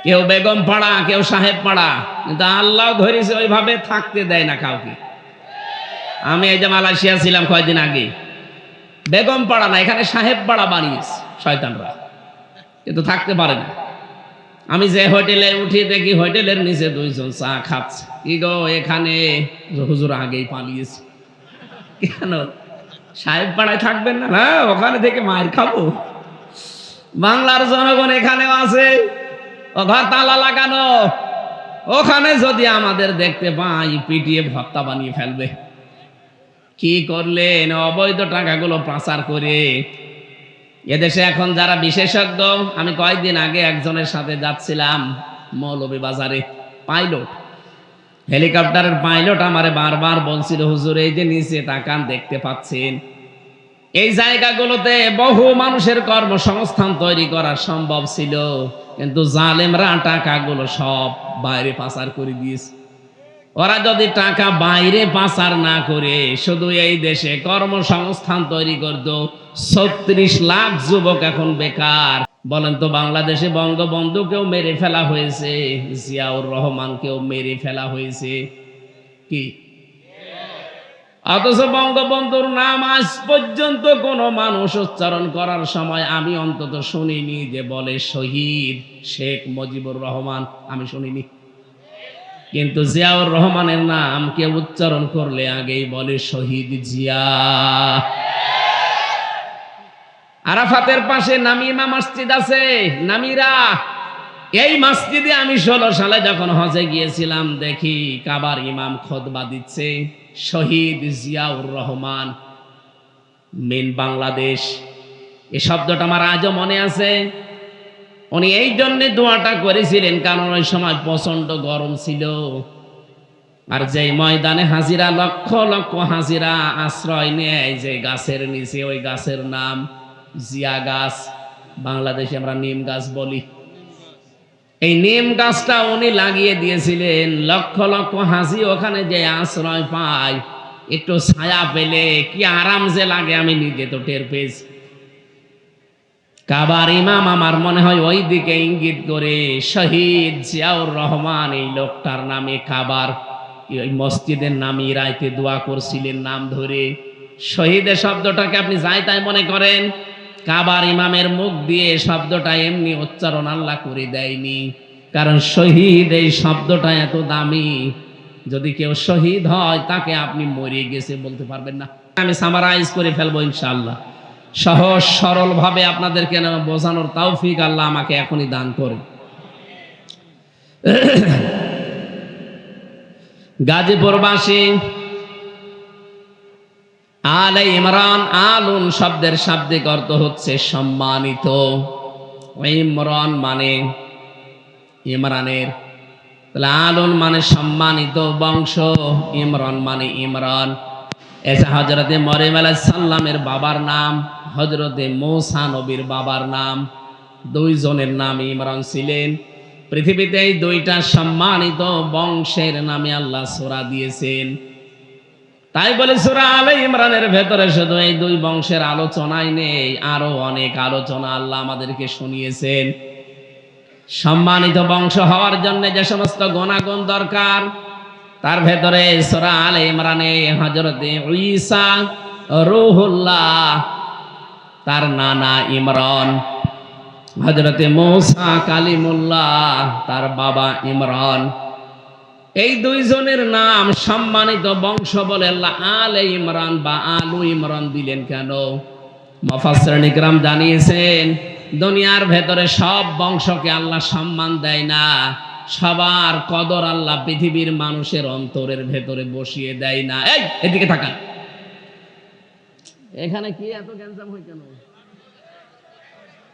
কেউ বেগম পাড়া, কেউ সাহেব পাড়া, কিন্তু আল্লাহ ধরেছে ওইভাবে থাকতে দেয় না কাউকে। আমি এই যে মালয়েশিয়া ছিলাম কয়েকদিন আগে, বেগম পাড়া না, এখানে সাহেব পাড়া বানিয়েছে শয়তানরা, কিন্তু থাকতে পারে না। আমি যে হোটেলে উঠি দেখি হোটেলের নিচে 2 জন চা খাচ্ছে। কি গো, এখানে হুজুর আগেই পালিয়েছে। কেন? সাহেব পাড়ায় থাকবেন না? না, ওখানে থেকে মায়ের খাবো। বাংলার জনগণ এখানেও আছে, ও ঘর তালা লাগানো, ওখানে যদি আমাদের দেখতে পাই পিটিয়ে ভর্তা বানিয়ে ফেলবে। কি করলেন? অবৈধ টাকাগুলো পাচার করে। এদেশে এখন যারা বিশেষজ্ঞ, আমি কয়েকদিন আগে একজনের সাথে যাচ্ছিলাম মৌলভীবাজারে, পাইলট, হেলিকপ্টারের পাইলট আমারে বারবার বলছিল হুজুর এই যে নিচে তাকান, দেখতে পাচ্ছেন এই জায়গাগুলোতে বহু মানুষের কর্মসংস্থান তৈরি করা সম্ভব ছিল, কিন্তু জালেমরা টাকাগুলো সব বাইরে পাচার করে দিয়েছে। ওরা যদি টাকা বাইরে পাচার না করে শুধু এই দেশে কর্মসংস্থান তৈরি করত, 36 লাখ যুবক এখন বেকার। বলেন তো, বাংলাদেশে বঙ্গবন্ধুকেও মেরে ফেলা হয়েছে, জিয়াউর রহমানকেও মেরে ফেলা হয়েছে, কি? অথচ বঙ্গবন্ধুর নাম আজ পর্যন্ত কোনো মানুষ উচ্চারণ করার সময় আমি অন্তত শুনিনি যে বলে শহীদ শেখ মুজিবুর রহমান, আমি শুনিনি। কিন্তু জিয়াউর রহমানের নাম কেউ উচ্চারণ করলে আগেই বলে শহীদ জিয়া। আরাফাতের পাশে নামিমা মসজিদ আছে, নামিরা। এই মসজিদে আমি 16 সালে যখন হজে গিয়েছিলাম দেখি কাবার ইমাম খুতবা দিচ্ছে, শহীদ জিয়াউর রহমান মেন বাংলাদেশ। এই শব্দটা আমার আজও মনে আছে। উনি এই জন্য দোয়াটা করেছিলেন কারণ ওই সময় প্রচন্ড গরম ছিল, আর যে ময়দানে হাজিরা লক্ষ লক্ষ হাজিরা আশ্রয় নেয় যে গাছের নিচে, ওই গাছের নাম জিয়া গাছ, বাংলাদেশে আমরা নিম গাছ বলি। এই নিম গাছটা উনি লাগিয়ে দিয়েছিলেন, লক্ষ লক্ষ হাজি ওখানে যে আশ্রয় পায়, একটু ছায়া পেলে কি আরাম যে লাগে আমি নিজে তো টের পেয়েছি। কাবার ইমাম আমার মনে হয় ওই দিকে ইঙ্গিত করে শহীদ জিয়াউর রহমান এই লোকটার নামে কাবার ওই মসজিদের নামে রাইতে দোয়া করছিলেন নাম ধরে। শহীদের শব্দটাকে আপনি যাই তাই মনে করেন, কাবার ইমামের মুখ দিয়ে শব্দটা এমনি উচ্চারণ আল্লাহ করে দেয়নি, কারণ শহীদ এই শব্দটা এত দামি, যদি কেউ শহীদ হয় তাকে আপনি মরে গেছে বলতে পারবেন না। আমি সামারাইজ করে ফেলবো ইনশাআল্লাহ, সহজ সরল ভাবে আপনাদেরকে বোঝানোর তৌফিক আল্লাহ আমাকে এখনই দান করে। গাজীপুরবাসী আলে ইমরান, আলুন শব্দের শাব্দিক অর্থ হচ্ছে সম্মানিত। ইমরান মানে ইমরানের, তাহলে আলুন মানে সম্মানিত বংশ, ইমরান মানে ইমরান। এসে হযরতে মরিয়ম আলাইহিস সালামের বাবার নাম, হযরতে মূসা নবীর বাবার নাম, দুইজনের নাম ইমরান ছিলেন। পৃথিবীতে এই দুইটা সম্মানিত বংশের নামে আল্লাহ সূরা দিয়েছেন। তাই বলে সূরা আলে ইমরানের ভেতরে শুধু এই দুই বংশের আলোচনাই নেই, আরো অনেক আলোচনা আল্লাহ আমাদেরকে শুনিয়েছেন। সম্মানিত বংশ হওয়ার জন্য যে সমস্ত গুণাগুণ দরকার তার ভেতরে সূরা আলে ইমরানে হযরতে ঈসা রূহুল্লাহ, তার নানা ইমরান, হযরতে মূসা কালিমুল্লাহ, তার বাবা ইমরান, এই দুইজনের নাম সম্মানিত বংশ বলে আল্লাহ আলে ইমরান বা আলু ইমরান দিলেন কেন? মুফাসসিরিন ইকরাম জানিয়েছেন, দুনিয়ার ভেতরে সব বংশকে আল্লাহ সম্মান দেয় না, সবার কদর আল্লাহ পৃথিবীর মানুষের অন্তরের ভেতরে বসিয়ে দেয় না। এই এদিকে তাকান, এখানে কি এত গ্যাঞ্জাম হয় কেন?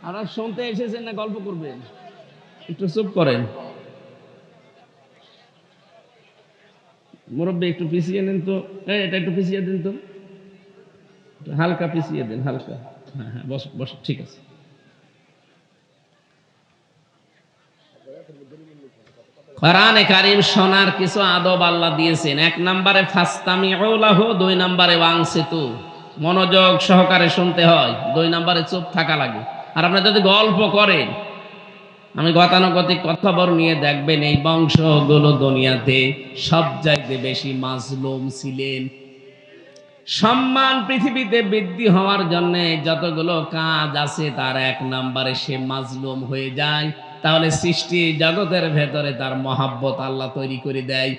আপনারা শুনতে এসেছেন না গল্প করবেন? একটু চুপ করেন। মুরব্বী একটু পিছিয়ে নেন তো, এটা একটু পিছিয়ে দেন তো, হালকা পিছিয়ে দেন, হালকা। হ্যাঁ হ্যাঁ, বস বস, ঠিক আছে। কোরআনে কারীম শোনার কিছু আদব আল্লাহ দিয়েছেন। 1 নম্বরে ফাসতামিউ লাহু, 2 নম্বরে ওয়ানসিতু, মনোযোগ সহকারে শুনতে হয়। 2 নম্বরে চুপ থাকা লাগে। আর আপনি যদি গল্প করেন, আমি গতানুগতিক খবর নিয়ে দেখবেন এই বংশগুলো দুনিয়াতে সবচাইতে বেশি মাজলুম ছিলেন। সম্মান পৃথিবীতে বৃদ্ধি হওয়ার জন্য যতগুলো কাজ আছে তার 1 নম্বরে সে মাজলুম হয়ে যায়, তাহলে সৃষ্টি জগতের ভেতরে তার মহাব্বত আল্লাহ তৈরি করে দেয়।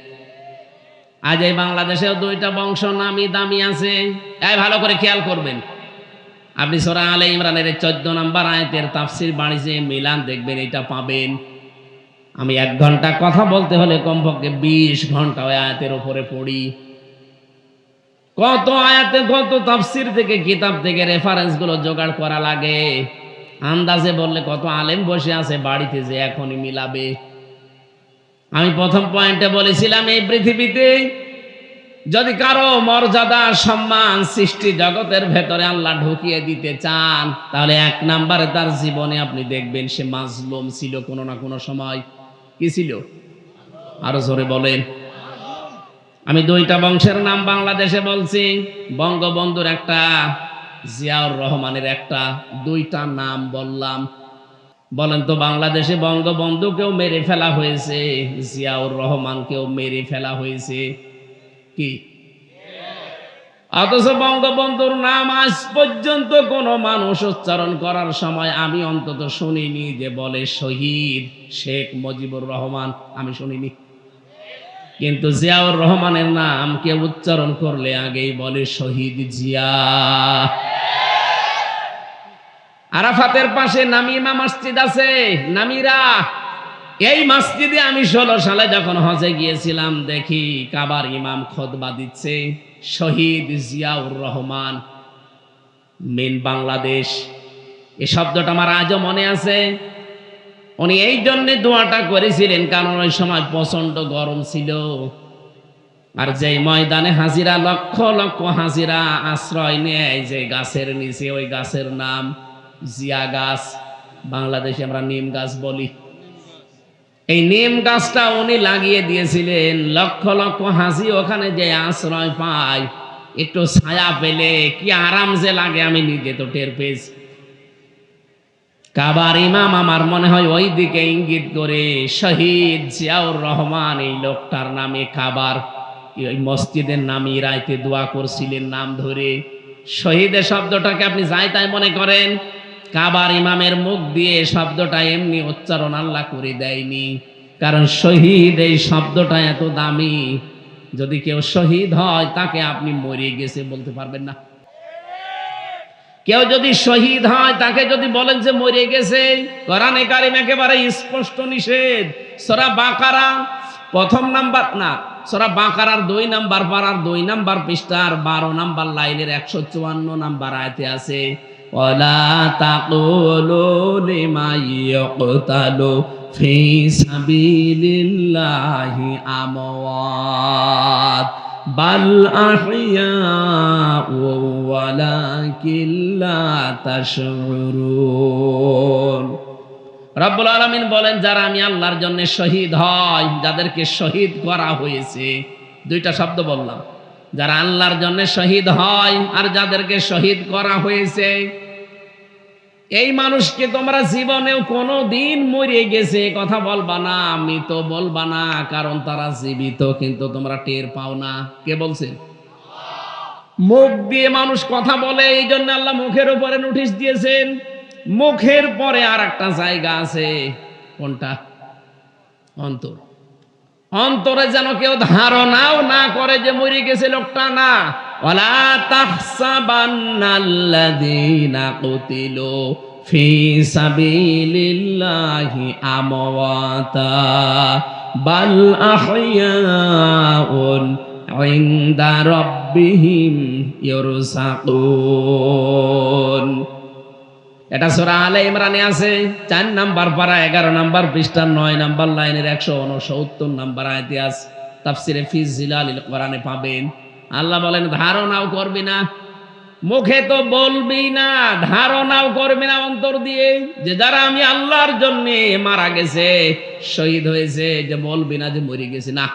আজ এই বাংলাদেশেও 2টা বংশ নামি দামি আছে, তাই ভালো করে খেয়াল করবেন। আপনি সূরা আলে ইমরানের 14 নম্বর আয়াতের তাফসীর বাণিজ্যে মিলান, দেখবেন এটা পাবেন। আমি 1 ঘন্টা কথা বলতে হলে কমপক্ষে 20 ঘন্টা ওই আয়াতের উপরে পড়ি। কত আয়াতে কত তাফসীর থেকে কিতাব থেকে রেফারেন্স গুলো জোগাড় করা লাগে, আন্দাজে বললে কত আলেম বসে আছে বাড়িতে যে এখনই মিলাবে। আমি প্রথম পয়েন্টে বলেছিলাম, এই পৃথিবীতে যদি কারো মর্যাদা সম্মান সৃষ্টি জগতের ভেতরে আল্লাহ ঢুকিয়ে দিতে চান, তাহলে 1 নম্বরে তার জীবনে আপনি দেখবেন সে মাজলুম ছিল কোনো না কোনো সময়। কি ছিল? আরো জোরে বলেন। আমি দুইটা বংশের নাম বাংলাদেশে বলছি, বঙ্গবন্ধুর একটা, জিয়াউর রহমানের একটা, দুইটা নাম বললাম। বলেন তো বাংলাদেশে বঙ্গবন্ধুকেও মেরে ফেলা হয়েছে, জিয়াউর রহমানকেও মেরে ফেলা হয়েছে কি? অথচ বঙ্গবন্ধুর নাম আজ পর্যন্ত কোনো মানুষ উচ্চারণ করার সময় আমি অন্তত শুনিনি যে বলে শহীদ শেখ মুজিবুর রহমান, আমি শুনিনি। কিন্তু জিয়াউর রহমানের নাম কেউ উচ্চারণ করলে আগেই বলে শহীদ জিয়া। আরাফাতের পাশে নামিমা মসজিদ আছে, নামিরা। এই মসজিদে আমি 16 সালে যখন হজে গিয়েছিলাম দেখি কাবার ইমাম খুতবা দিচ্ছে, শহীদ জিয়াউর রহমান মেন বাংলাদেশ। এই শব্দটা আমার আজও মনে আছে। উনি এই জন্য দোয়াটা করেছিলেন কারণ ওই সময় প্রচন্ড গরম ছিল, আর যে ময়দানে হাজিরা লক্ষ লক্ষ হাজিরা আশ্রয় নেয় যে গাছের নিচে, ওই গাছের নাম জিয়া গাছ, বাংলাদেশে আমরা নিম গাছ বলি। এই নিম গাছটা উনি লাগিয়ে দিয়েছিলেন, লক্ষ লক্ষ হাজি ওখানে যে আশ্রয় পায়, একটু ছায়া পেলে কি আরাম যে লাগে আমি নিজে তো টের পেয়েছি। কাবার ইমাম আমার মনে হয় ওই দিকে ইঙ্গিত করে শহীদ জিয়াউর রহমান এই লোকটার নামে কাবার ওই মসজিদের নামে রাইতে দোয়া করছিলেন নাম ধরে। শহীদের শব্দটাকে আপনি যাই তাই মনে করেন, কাবার ইমামের মুখ দিয়ে শব্দটা এমনি উচ্চারণ আল্লাহ করে দেয়নি, কারণ শহীদ এই শব্দটা এত দামি, যদি কেউ শহীদ হয় তাকে আপনি মরে গেছে বলতে পারবেন না। কেউ যদি শহীদ হয় তাকে যদি বলেন যে মরে গেছে, কোরআনে কারিম একেবারে স্পষ্ট নিষেধ। সূরা বাকারা প্রথম নাম্বার না, সূরা বাকারার 2 নাম্বার পারার 2 নাম্বার পৃষ্ঠার 12 নাম্বার লাইনের 154 নাম্বার আয়াতে আছে, ওয়ালা তাকুলু লিমান ইয়াকতালু ফি সাবিলিল্লাহি আমওয়াত বাল আহইয়াউ ওয়ালাকিন লা তাশউরুন। রব্বুল আলামিন বলেন যারা আমি আল্লাহর জন্য শহীদ হয়, যাদেরকে শহীদ করা হয়েছে, দুইটা শব্দ বললাম, যারা আল্লাহর জন্য শহীদ হয় আর যাদেরকে শহীদ করা হয়েছে, এই মানুষকে তোমরা জীবনেও কোনো দিন মরে গেছে কথা বলবা না, মৃত বলবা না, কারণ তারা জীবিত কিন্তু তোমরা টের পাও না। কে বলছে? মুখ দিয়ে মানুষ কথা বলে, এই জন্য আল্লাহ মুখের উপরে নোটিশ দিয়েছেন। মুখের পরে আর একটা জায়গা আছে, কোনটা? অন্তর। অন্তরে যেন কেউ ধারণাও না করে যে মরে গেছে লোকটা, না। ওয়ালা তাহসাবান্নাল্লাযীনা কুতিলু ফি সাবিলিল্লাহি আমওয়াতা বাল আহইয়াউন ইনদা রাব্বিহিম ইরসাকুন। এটা সূরা আলে ইমরানে আছে, 4 নাম্বার পারা 11 নাম্বার পৃষ্ঠার 9 নাম্বার লাইনের 169 নাম্বার আয়াতে আছে। তাফসিরে ফি জিলালিল কোরআনে পাবেন। আল্লাহ বলেন ধারণাও করবি না, মুখে তো বলবি না, ধারণাও করবি না অন্তর দিয়ে যে যারা আমি আল্লাহর জন্য মারা গেছে, শহীদ হয়েছে, যে বলবি না যে মরে গেছে। না,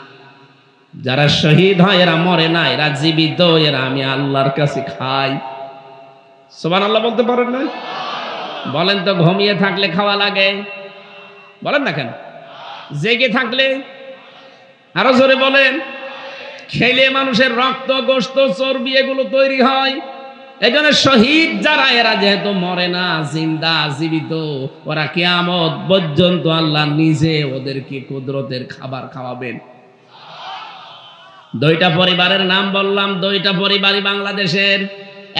যারা শহীদ হয় এরা মরে না, এরা জীবিত, এরা আমি আল্লাহর কাছে খাই। সুবহানাল্লাহ বলতে পারেন না? বলেন তো ঘুমিয়ে থাকলে খাওয়া লাগে? বলেন না কেন? জেগে থাকলে? আরো জোরে বলেন। খেলে মানুষের রক্ত, গোশত, চর্বি এগুলো তৈরি হয়। এই জন্য শহীদ যারা, এরা যেহেতু মরে না, জিন্দা, জীবিত, ওরা কিয়ামত পর্যন্ত আল্লাহ নিজে ওদেরকে কুদরতের খাবার খাওয়াবেন। দুইটা পরিবারের নাম বললাম, দুইটা পরিবারই বাংলাদেশের।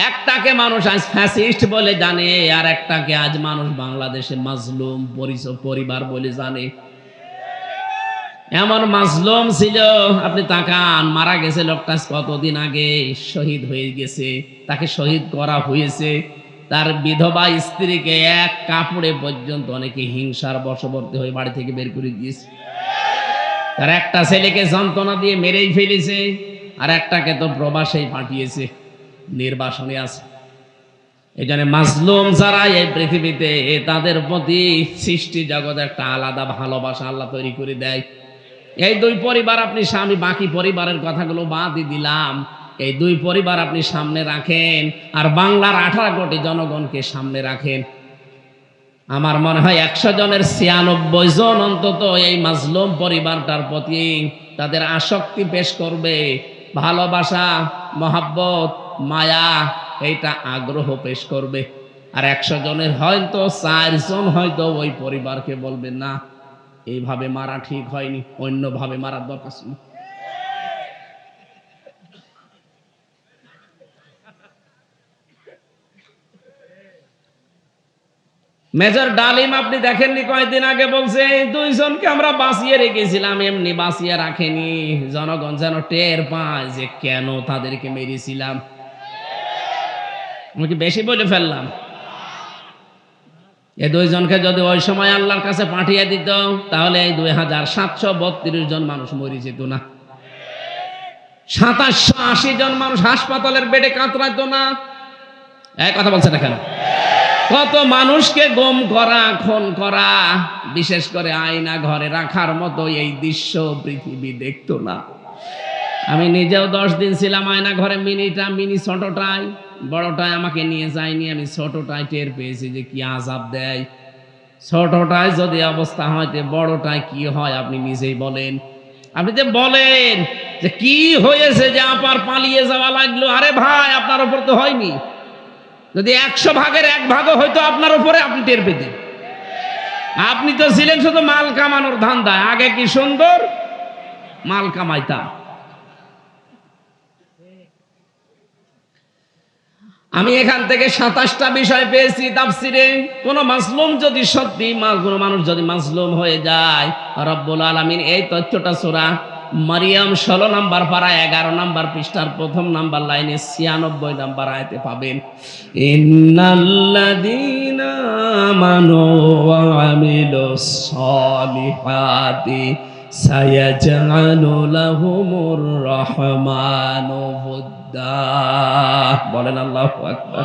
একটাকে মানুষ আজ ফ্যাসিস্ট বলে জানে, আর একটাকে আজ মানুষ বাংলাদেশে মাজলুম পরিবার বলে জানে। এমন মাজলুম ছিল, আপনি তাকান, মারা গেছে লোকটা কতদিন আগে, শহীদ হয়ে গেছে, তাকে শহীদ করা হয়েছে। তার বিধবা স্ত্রীকে এক কাপড়ে পর্যন্ত অনেকে হিংসার বশবর্তী হয়ে বাড়ি থেকে বের করে দিয়েছে। তার একটা ছেলেকে যন্ত্রণা দিয়ে মেরেই ফেলেছে, আর একটাকে তো প্রবাসেই পাঠিয়েছে, নির্বাসনে আছে। এই জন্য মাজলুম যারা এই পৃথিবীতে, তাদের প্রতি সৃষ্টি জগৎ একটা আলাদা ভালোবাসা আল্লাহ তৈরি করে দেয়। এই দুই পরিবার আপনি স্বামী, বাকি পরিবারের কথাগুলো বাদই দিলাম, এই দুই পরিবার আপনি সামনে রাখেন আর বাংলার 18 কোটি জনগণকে সামনে রাখেন। আমার মনে হয় 100 জনের 96 জন অন্তত এই মাজলুম পরিবারটার প্রতি তাদের আসক্তি পেশ করবে, ভালোবাসা, মহাব্বত, মায়া, এইটা আগ্রহ পেশ করবে। আর 100 জনের হয়তো 4 জন হয়তো ওই পরিবারকে বলবে না, এইভাবে মারা ঠিক হয়নি, অন্যভাবে মারার দরকার ছিল। মেজর ডালিম আপনি দেখেননি, কয়েকদিন আগে বলছে এই 2 জনকে আমরা বাঁচিয়ে রেখেছিলাম, এমনি বাঁচিয়ে রাখেনি, জনগণ যেন টের পায় যে কেন তাদেরকে মেরেছিলাম। আমি কি বেশি বলে ফেললাম? এই 2 জনকে যদি ওই সময় আল্লাহর কাছে পাঠিয়ে দিত তাহলে এই 2732 জন মানুষ মরে যেত না, 2780 জন মানুষ হাসপাতালের বেডে কাতরাতো না। এক কথা বলছে না কেন? কত মানুষকে গুম করা, খুন করা, বিশেষ করে আয়না ঘরে রাখার মতো এই দৃশ্য পৃথিবী দেখতো না। আমি নিজেও 10 দিন ছিলাম আয়না ঘরে, মিনি ছোটটাই, বড়টায় আমাকে নিয়ে যায়নি। আমি ছোটটায় টের পেয়েছি যে কি আযাব দেয়। ছোটটায় যদি অবস্থা হয় তো বড়টায় কি হয় আপনি নিজেই বলেন। আপনি যে বলেন যে কি হয়েছে যে আপার পালিয়ে যাওয়া লাগলো, আরে ভাই আপনার উপর তো হয়নি, যদি 100 ভাগের 1 ভাগও হয়তো আপনার উপরে, আপনি টের পেতেন। আপনি তো ছিলেন শুধু মাল কামানোর ধান্দায়, আগে কি সুন্দর মাল কামাইতাম। আমি এখান থেকে 27টা বিষয় পেয়েছি তাফসিরে। কোন মাজলুম যদি সত্যি, কোন মানুষ যদি মাজলুম হয়ে যায়, রব্বুল আলামিন এই তথ্যটা সূরা মারিয়াম 16 নম্বর পারা 11 নম্বর পৃষ্ঠার 1ম নম্বর লাইনে 96 নম্বর আয়াতে পাবেন। ইন্নাল্লাযীনা আমানু ওয়া আমিলুস সালিহাতি সায়াজআলু লাহুমুর রাহমানু বুদ্দা। বলেন আল্লাহু আকবার।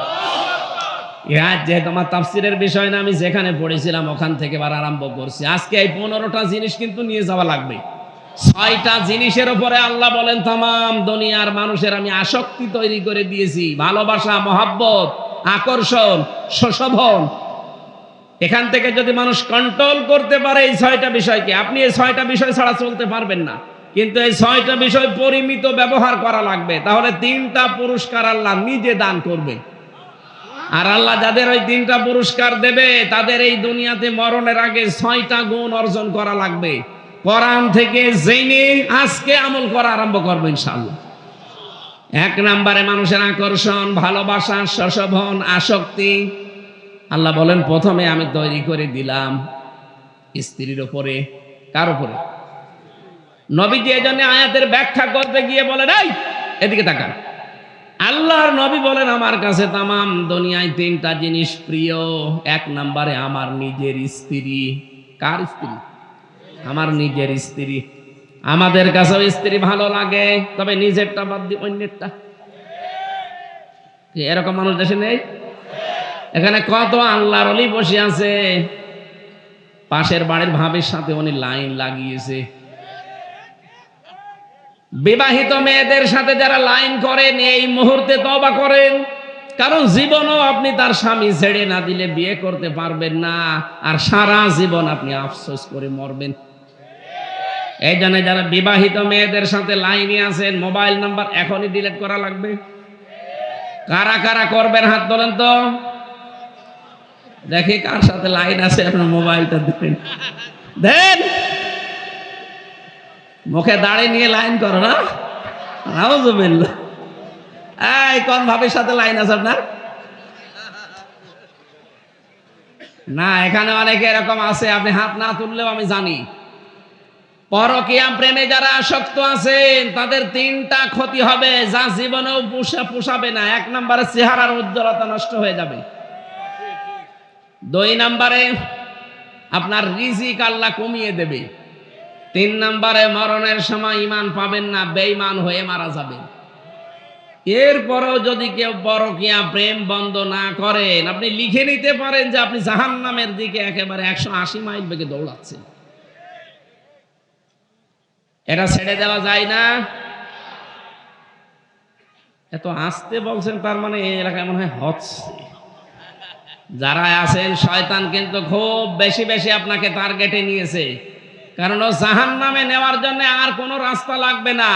যেহেতু আমার তাফসিরের বিষয় না, আমি যেখানে পড়েছিলাম ওখান থেকে বার আরম্ভ করছি। আজকে এই 15টা জিনিস কিন্তু নিয়ে যাওয়া লাগবে। 6টা জিনিসের উপরে আল্লাহ বলেন তামাম দুনিয়ার মানুষের আমি আসক্তি তৈরি করে দিয়েছি, ভালোবাসা, মহাব্বত, আকর্ষণ, সুশোভন। এখান থেকে যদি মানুষ কন্ট্রোল করতে পারে এই 6টা বিষয়কে, আপনি এই 6টা বিষয় ছাড়া চলতে পারবেন না। কিন্তু এই 6টা বিষয় পরিমিত ব্যবহার করা লাগবে, তাহলে 3টা পুরস্কার আল্লাহ নিজে দান করবে। আর আল্লাহ যাদের ওই 3টা পুরস্কার দেবে তাদের এই দুনিয়াতে মরণের আগে 6টা গুণ অর্জন করা লাগবে। কোরআন থেকে জেনে আজকে আমল করা আরম্ভ করবো ইনশাআল্লাহ। 1 নম্বরে মানুষের আকর্ষণ, ভালোবাসা, সুশোভন, আসক্তি। আল্লাহ বলেন প্রথমে আমি তৈরি করে দিলাম স্ত্রীর উপরে। কার উপরে? নবীজি এজন্য আয়াতের ব্যাখ্যা করতে গিয়ে বলেন, এই এদিকে তাকান। আল্লাহর নবী বলেন আমার কাছে তামাম দুনিয়ায় 3টা জিনিস প্রিয়। 1 নম্বরে আমার নিজের স্ত্রী। কার স্ত্রী? আমার নিজের স্ত্রী। আমাদের কাছেও স্ত্রী ভালো লাগে, তবে নিজেরটা বাদ দিয়ে অন্যেরটা। এরকম মানুষ দেশে নেই? এখানে কত আল্লাহর ওলি বসে আছে, পাশের বাড়ির ভাবির সাথে উনি লাইন লাগিয়েছে। বিবাহিত মেয়েদের সাথে যারা লাইন করেন এই মুহূর্তে তওবা করেন, কারণ জীবনও আপনি তার স্বামী ছেড়ে না দিলে বিয়ে করতে পারবেন না, আর সারা জীবন আপনি আফসোস করে মরবেন। এই জন্য যারা বিবাহিত মেয়েদের সাথে লাইনে আছেন, মোবাইল নাম্বার এখনই ডিলিট করা লাগবে। কারা কারা করবেন হাত তোলেন তো দেখি, কার সাথে লাইন আছে আপনার মোবাইলটা দেন, দেন। মুখে দাড়ি নিয়ে লাইন করো না, নাউযুবিল্লাহ। এই কোন ভাবির সাথে লাইন আছে আপনার? না, এখানে অনেকে এরকম আছে, আপনি হাত না তুললেও আমি জানি। পরকীয়া প্রেমে যারা আসক্ত আছেন তাদের 3টা ক্ষতি হবে, যা জীবনেও পোষাবে না। 1 নম্বরে চেহারার উজ্জ্বলতা নষ্ট হয়ে যাবে। 2 নম্বরে আপনার রিজিক আল্লাহ কমিয়ে দেবে। 3 নম্বরে মরণের সময় ঈমান পাবেন না, বেঈমান হয়ে মারা যাবেন। এরপরও যদি কেউ পরকীয়া প্রেম বন্ধ না করেন, আপনি লিখে নিতে পারেন যে আপনি জাহান্নামের দিকে একেবারে 180 মাইল বেগে দৌড়াচ্ছেন। এটা ছেড়ে দেওয়া যায় না। এত আসতে বলছেন, তার মানে এই এলাকায় মনে হয় হচ্ছে। যারা আছেন, শয়তান কিন্তু খুব বেশি বেশি আপনাকে টার্গেটে নিয়েছে, কারণ ও জাহান্নামে নেওয়ার জন্য আর কোনো রাস্তা লাগবে না।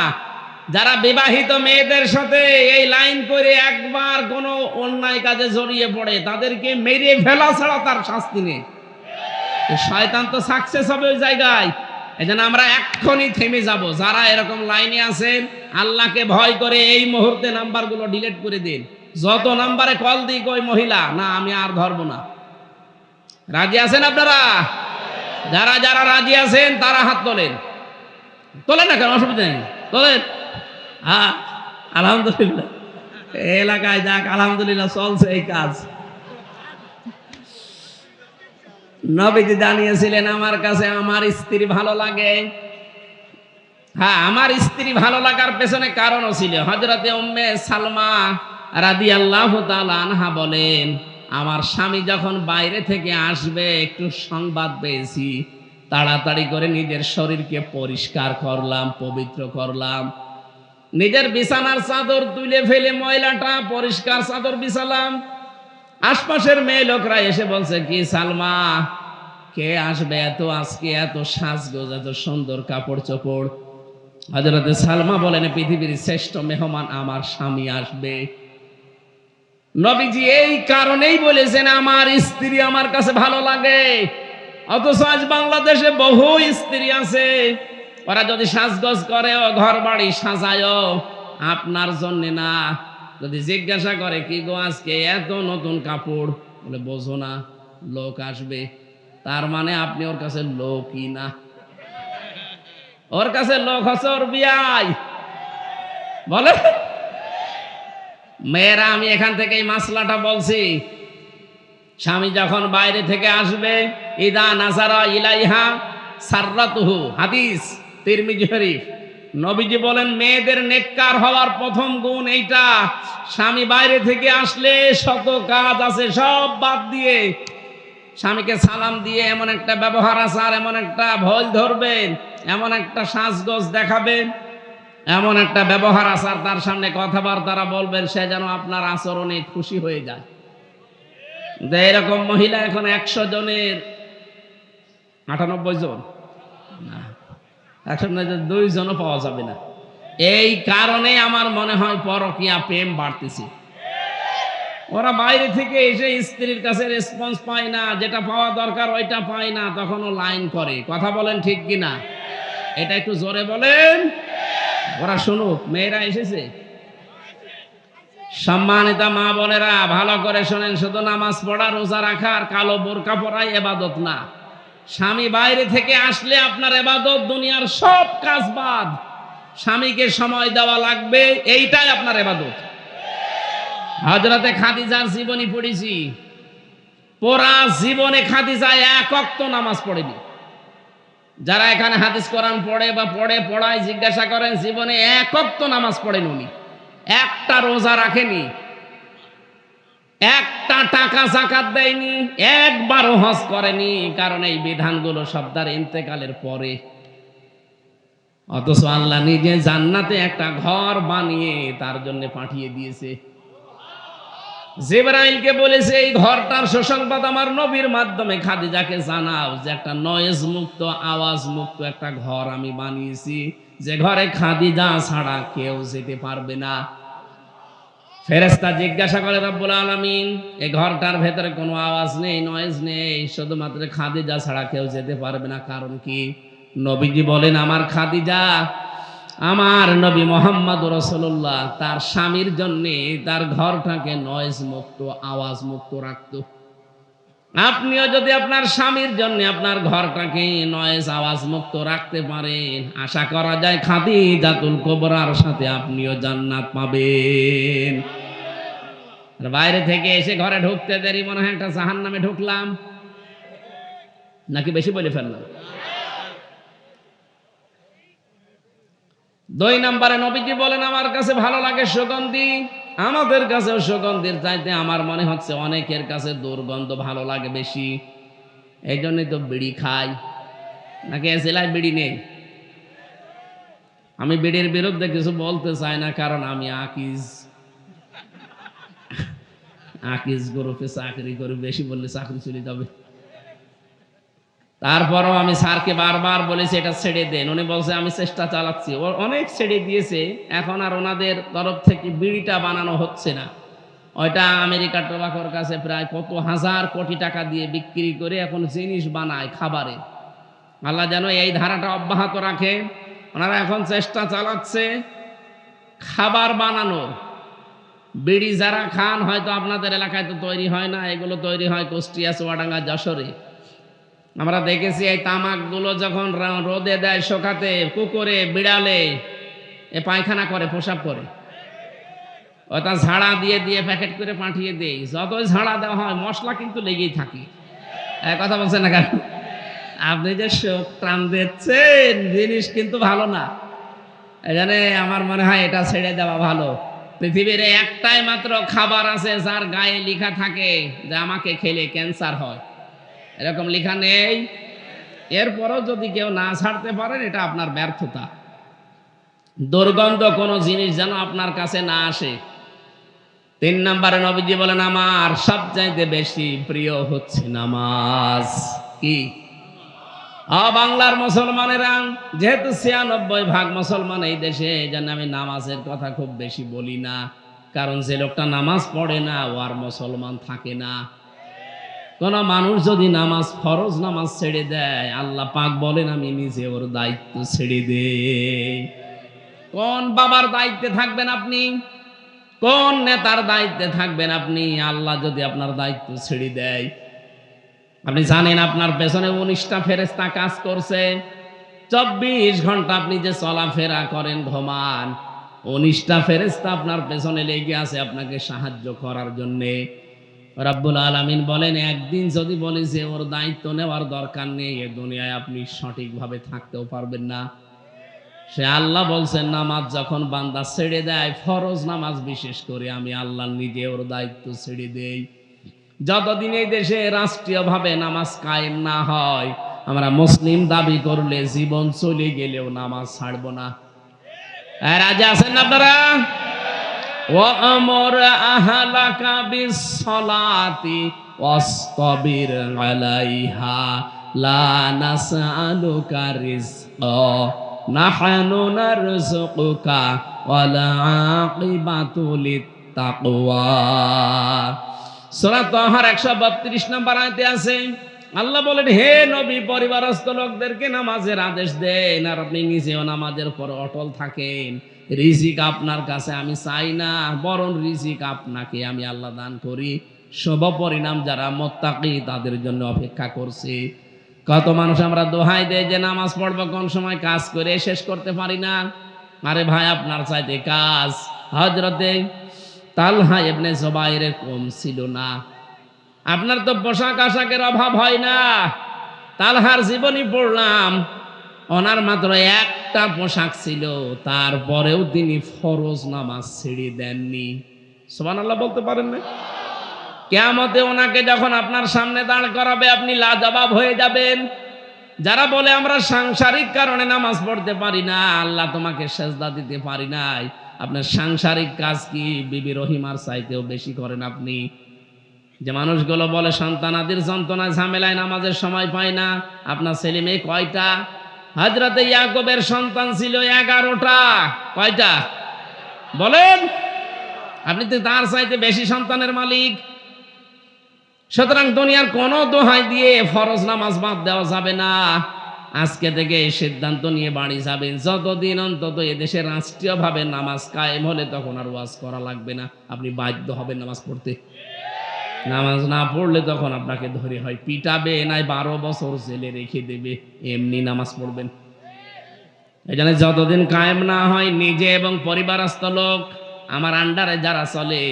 যারা বিবাহিত মেয়েদের সাথে এই লাইন করে একবার কোনো অন্যায় কাজে জড়িয়ে পড়ে, তাদেরকে মেরে ফেলা ছাড়া তার শাস্তি নেই। শয়তান তো সাকসেস হবে ওই জায়গায়। এই জন্য আমরা এক্ষুনি থেমে যাব। যারা এরকম লাইনে আছেন, আল্লাহকে ভয় করে এই মুহূর্তে নাম্বারগুলো ডিলিট করে দিন। যত নাম্বারে কল দিই ওই মহিলা, না আমি আর ধরবো না। রাজি আছেন আপনারা? যারা যারা রাজি আছেন তারা হাত তোলেন। তোলেন না কেন, অসুবিধা নেই, তোলেন। হ্যাঁ, আলহামদুলিল্লাহ, এলাকায় যাক, আলহামদুলিল্লাহ চলছে এই কাজ। নবীজি জানিয়েছিলেন, আমার কাছে আমার স্ত্রী ভালো লাগে। হ্যাঁ, আমার স্ত্রী ভালো লাগার পেছনে কারণও ছিল। হযরতে উম্মে সালমা রাদিয়াল্লাহু তাআলা আনহা বলেন, আমার স্বামী যখন বাইরে থেকে আসবে একটু সংবাদ পেয়েছি, তাড়াতাড়ি করে নিজের শরীরকে পরিষ্কার করলাম, পবিত্র করলাম। নিজের বিছানার চাদর তুলে ফেলে ময়লাটা পরিষ্কার চাদর বিছালাম। আশপাশের মেয়ে লোকরা এসে বলছে, কি সালমা, কে আসবে এত আজকে, এত সাজগোজ, এত সুন্দর কাপড় চোপড়? হযরতে সালমা বলেন, পৃথিবীর শ্রেষ্ঠ মেহমান আমার স্বামী আসবে। নবীজি এই কারণেই বলেছেন আমার স্ত্রী আমার কাছে ভালো লাগে। অথচ আজ বাংলাদেশে বহু স্ত্রী আছে, ওরা যদি সাজগোজ করে, ও ঘর বাড়ি সাজায়, আপনার জন্য না। যদি জিজ্ঞাসা করে, কি গো আজকে এত নতুন কাপড়, বলে বোঝো না, লোক আসবে। তার মানে আপনি ওর কাছে লোকই না, ওর কাছে লোক হচ্ছে ওর বিয়াই। বলে মেয়েরা, আমি এখান থেকে এই মাসলাটা বলছি, স্বামী যখন বাইরে থেকে আসবে, ইদা নাজারা ইলাইহা সাররাতুহু, হাদিস তিরমিজি শরীফ। নবীজি বলেন, মেয়েদের নেককার হওয়ার প্রথম গুণ এইটা, স্বামী বাইরে থেকে আসলে শত কাজ আছে সব বাদ দিয়ে স্বামীকে সালাম দিয়ে এমন একটা ব্যবহার আচার, এমন একটা ভয় ধরবেন, এমন একটা সাজগোজ দেখাবেন, এমন একটা ব্যবহার আচার তার সামনে কথাবার্তা বলবেন, সে যেন আপনার আচরণে খুশি হয়ে যায়। এরকম মহিলা এখন 100 জনের 98 জন না, 102 জনও পাওয়া যাবে না। এই কারণে আমার মনে হয় পরকীয়া প্রেম বাড়তেছে। ওরা বাইরে থেকে এসে স্ত্রীর কাছে রেসপন্স পায় না, যেটা পাওয়া দরকার ওইটা পায় না, তখনও লাইন করে। কথা বলেন ঠিক কিনা? এটা একটু জোরে বলেন, ওরা শুনুক। মেয়েরা এসেছে, সম্মানিতা মা বোনেরা, ভালো করে শোনেন। শুধু নামাজ পড়া, রোজা রাখা আর কালো বোরকা পরাই ইবাদত না। স্বামী বাইরে থেকে আসলে আপনার ইবাদত, দুনিয়ার সব কাজ বাদ। স্বামীকে সময় দেওয়া লাগবে, এইটাই আপনার ইবাদত। হযরতে খাদিজার জীবনী পড়েছি, পুরা জীবনে খাদিজা এক ওয়াক্ত নামাজ পড়েনি। যারা এখানে হাদিস কোরআন পড়ে বা পড়ায় জিজ্ঞাসা করেন, জীবনে এক ওয়াক্ত নামাজ পড়েন উনি, একটা রোজা রাখেনি, একটা টাকা যাকাত দেয়নি, একবারও হজ করেনি। কারণ এই বিধানগুলো সব তার ইন্তেকালের পরে। অথচ আল্লাহ নিজে জান্নাতে একটা ঘর বানিয়ে তার জন্য পাঠিয়ে দিয়েছে। জিবরাইলকে বলেছে, এই ঘরটার সুসংবাদ আমার নবীর মাধ্যমে খাদিজাকে জানাও, যে একটা নয়েজ মুক্ত, আওয়াজ মুক্ত একটা ঘর আমি বানিয়েছি, যে ঘরে খাদিজা ছাড়া কেউ যেতে পারবে না। ফেরেশতা জিজ্ঞাসা করে, রব্বুল আলামিন, এই ঘরটার ভেতরে কোনো আওয়াজ নেই, নয়েজ নেই, শুধুমাত্র খাদিজা ছাড়া কেউ যেতে পারবে না, কারণ কি? নবীজি বলেন, আমার খাদিজা, আমার নবী মুহাম্মদ রাসূলুল্লাহ তার স্বামীর জন্য তার ঘরটাকে নয়েজ মুক্ত, আওয়াজ মুক্ত রাখতো। আপনিও যদি আপনার স্বামীর জন্য আপনার ঘরটাকে নয়েজ, আওয়াজ মুক্ত রাখতে পারেন, আশা করা যায় খাদিজাতুল কুবরার সাথে আপনিও জান্নাত পাবেন। আর বাইরে থেকে এসে ঘরে ঢুকতে দেরি মনে হয় একটা জাহান্নামে ঢুকলাম, নাকি বেশি বলে ফেললাম? 2 নম্বরে নবীজি বলেন, আমার কাছে ভালো লাগে সুগন্ধি। আমাদের কাছেও সুগন্ধির চাইতে আমার মনে হচ্ছে অনেকের কাছে দুর্গন্ধ ভালো লাগে বেশি। এই জন্যই তো বিড়ি খাই, নাকি এসেলায় বিড়ি নেই? আমি বিড়ির বিরুদ্ধে কিছু বলতে চাই না, কারণ আমি আকিজ গ্রুপে চাকরি করি, বেশি বললে চাকরি চলে যাবে। তারপরও আমি স্যারকে বারবার বলেছি এটা ছেড়ে দেন, উনি বলছে আমি চেষ্টা চালাচ্ছি। ও অনেক ছেড়ে দিয়েছে, এখন আর ওনাদের তরফ থেকে বিড়িটা বানানো হচ্ছে না। ওইটা আমেরিকার টোবাকোর কাছে প্রায় কত হাজার কোটি টাকা দিয়ে বিক্রি করে এখন জিনিস বানায় খাবারে। আল্লাহ যেন এই ধারাটা অব্যাহত রাখে। ওনারা এখন চেষ্টা চালাচ্ছে খাবার বানানোর। বিড়ি যারা খান, হয়তো আপনাদের এলাকায় তো তৈরি হয় না, এগুলো তৈরি হয় কুষ্টিয়া, চুয়াডাঙ্গা, যশোরে। আমরা দেখেছি এই তামাকগুলো যখন রোদে দেয় শুকাতে, কুকুরে বিড়ালে এ পায়খানা করে, প্রসাব করে, ওটা ঝাড়া দিয়ে দিয়ে প্যাকেট করে পাঠিয়ে দেয়। যতই ঝাড়া দেওয়া হয় মশলা কিন্তু লেগেই থাকে। কথা বলছেন না কেন? আপনি যে শোক টান দিচ্ছেন, জিনিস কিন্তু ভালো না। এখানে আমার মনে হয় এটা ছেড়ে দেওয়া ভালো। পৃথিবীর একটাই মাত্র খাবার আছে যার গায়ে লেখা থাকে যে আমাকে খেলে ক্যান্সার হয়, এরকম লেখা নেই। এরপরও যদি কেউ না ছাড়তে পারেন, এটা আপনার ব্যর্থতা। দুর্গন্ধ কোনো জিনিস যেন আপনার কাছে না আসে। 3 নম্বরে নবীজি বলেন আমার সবচাইতে বেশি প্রিয় হচ্ছে নামাজ। কি? বাংলার মুসলমানেরা যেহেতু 96% মুসলমান এই দেশে, এই জন্য আমি নামাজের কথা খুব বেশি বলি না, কারণ যে লোকটা নামাজ পড়ে না ও আর মুসলমান থাকে না। কোন মানুষ যদি নামাজ, ফরজ নামাজ ছেড়ে দেয়, আল্লাহ পাক বলেন আমি নিজে ওর দায়িত্ব ছেড়ে দে। কোন বাবার দায়িত্বে থাকবেন আপনি? কোন নেতার দায়িত্বে থাকবেন আপনি? আল্লাহ যদি আপনার দায়িত্ব ছেড়ে দেয়, আপনি জানেন আপনার পেছনে 19টা ফেরেশতা কাজ করছে। 24 ঘন্টা আপনি যে চলাফেরা করেন, ঘুমান, 19টা ফেরেশতা আপনার পেছনে লেগে আছে আপনাকে সাহায্য করার জন্যে। রব্বুল আলামিন বলেন একদিন যদি বলি যে ওর দায়িত্ব নেওয়ার দরকার নেই, এ দুনিয়ায় আপনি সঠিকভাবে থাকতেও পারবেন না। সে আল্লাহ বলছেন নামাজ যখন বান্দা ছেড়ে দেয়, ফরজ নামাজ বিশেষ করে, আমি আল্লাহ নিজে ওর দায়িত্ব ছেড়ে দেই। যতদিন এই দেশে রাষ্ট্রীয়ভাবে নামাজ কায়েম না হয়, আমরা মুসলিম দাবি করলে জীবন চলে গেলেও নামাজ ছাড়বো না। রাজি আছেন না আপনারা? ওয়ামর আহলাকা বিসসালাতি ওয়াসতাবির আলাইহা লা নাসআলুকা রিজকা নাহনু নারযুকুকা ওয়াল আকিবাতু লিত্তাকওয়া। সূরা তাহার 132 নম্বর আয়াতে আছে, আল্লাহ বলেন হে নবী, পরিবারস্থ লোকদেরকে নামাজের আদেশ দেন আর আপনি নিজেও নামাজের উপর অটল থাকেন। রিজিক আপনার কাছে আমি চাই না, বরং রিজিক আপনাকে আমি আল্লাহ দান করি। শুভ পরিণাম যারা মুত্তাকি তাদের জন্য অপেক্ষা করছে। কত মানুষ আমরা দোহাই দেয় যে নামাজ পড়বো, কোন সময় কাজ করে শেষ করতে পারি না। আরে ভাই, আপনার চাইতে কাজ হযরতে তালহা ইবনে জুবাইরের কম ছিল না। আপনার তো পোশাক আশাকের অভাব হয় না। তালহার জীবনী পড়লাম, ওনার মাত্র একটা পোশাক ছিল, তারপরেও তিনি ফরজ নামাজ ছেড়ে দেননি। সুবহানাল্লাহ বলতে পারেন না? কিয়ামতে ওনাকে যখন আপনার সামনে দাঁড় করাবে, আপনি লাজবাব হয়ে যাবেন। যারা বলে আমরা সাংসারিক কারণে নামাজ পড়তে পারি না, আল্লাহ তোমাকে সেজদা দিতে পারি নাই, আপনার সাংসারিক কাজ কি বিবি রহিমার চাইতেও বেশি করেন আপনি? যে মানুষগুলো বলে সন্তানাদির যন্ত্রণায় ঝামেলায় নামাজের সময় পায় না, আপনার ছেলে মেয়ে কয়টা? হযরতে ইয়াকুবের সন্তান ছিল 11টা। কয়টা বলেন? আপনি তো তার চাইতে বেশি সন্তানের মালিক। সুতরাং দুনিয়ার কোন দোহাই দিয়ে ফরজ নামাজ বাদ দেওয়া যাবে না। আজকে থেকে এই সিদ্ধান্ত নিয়ে বাড়ি যাবেন, যতদিন অন্তত এদেশে রাষ্ট্রীয়ভাবে নামাজ কায়েম হলে তখন আর ওয়াজ করা লাগবে না, আপনি বাধ্য হবেন নামাজ পড়তে। নামাজ না পড়লে তখন আপনাকে ধরে হয় পিটাবে, নাই 12 বছর জেলে রেখে দেবে, এমনি নামাজ পড়বেন। এই জন্য যতদিন কায়েম না হয়, নিজে এবং পরিবারস্থ লোক, আমার আন্ডারে যারা চলে,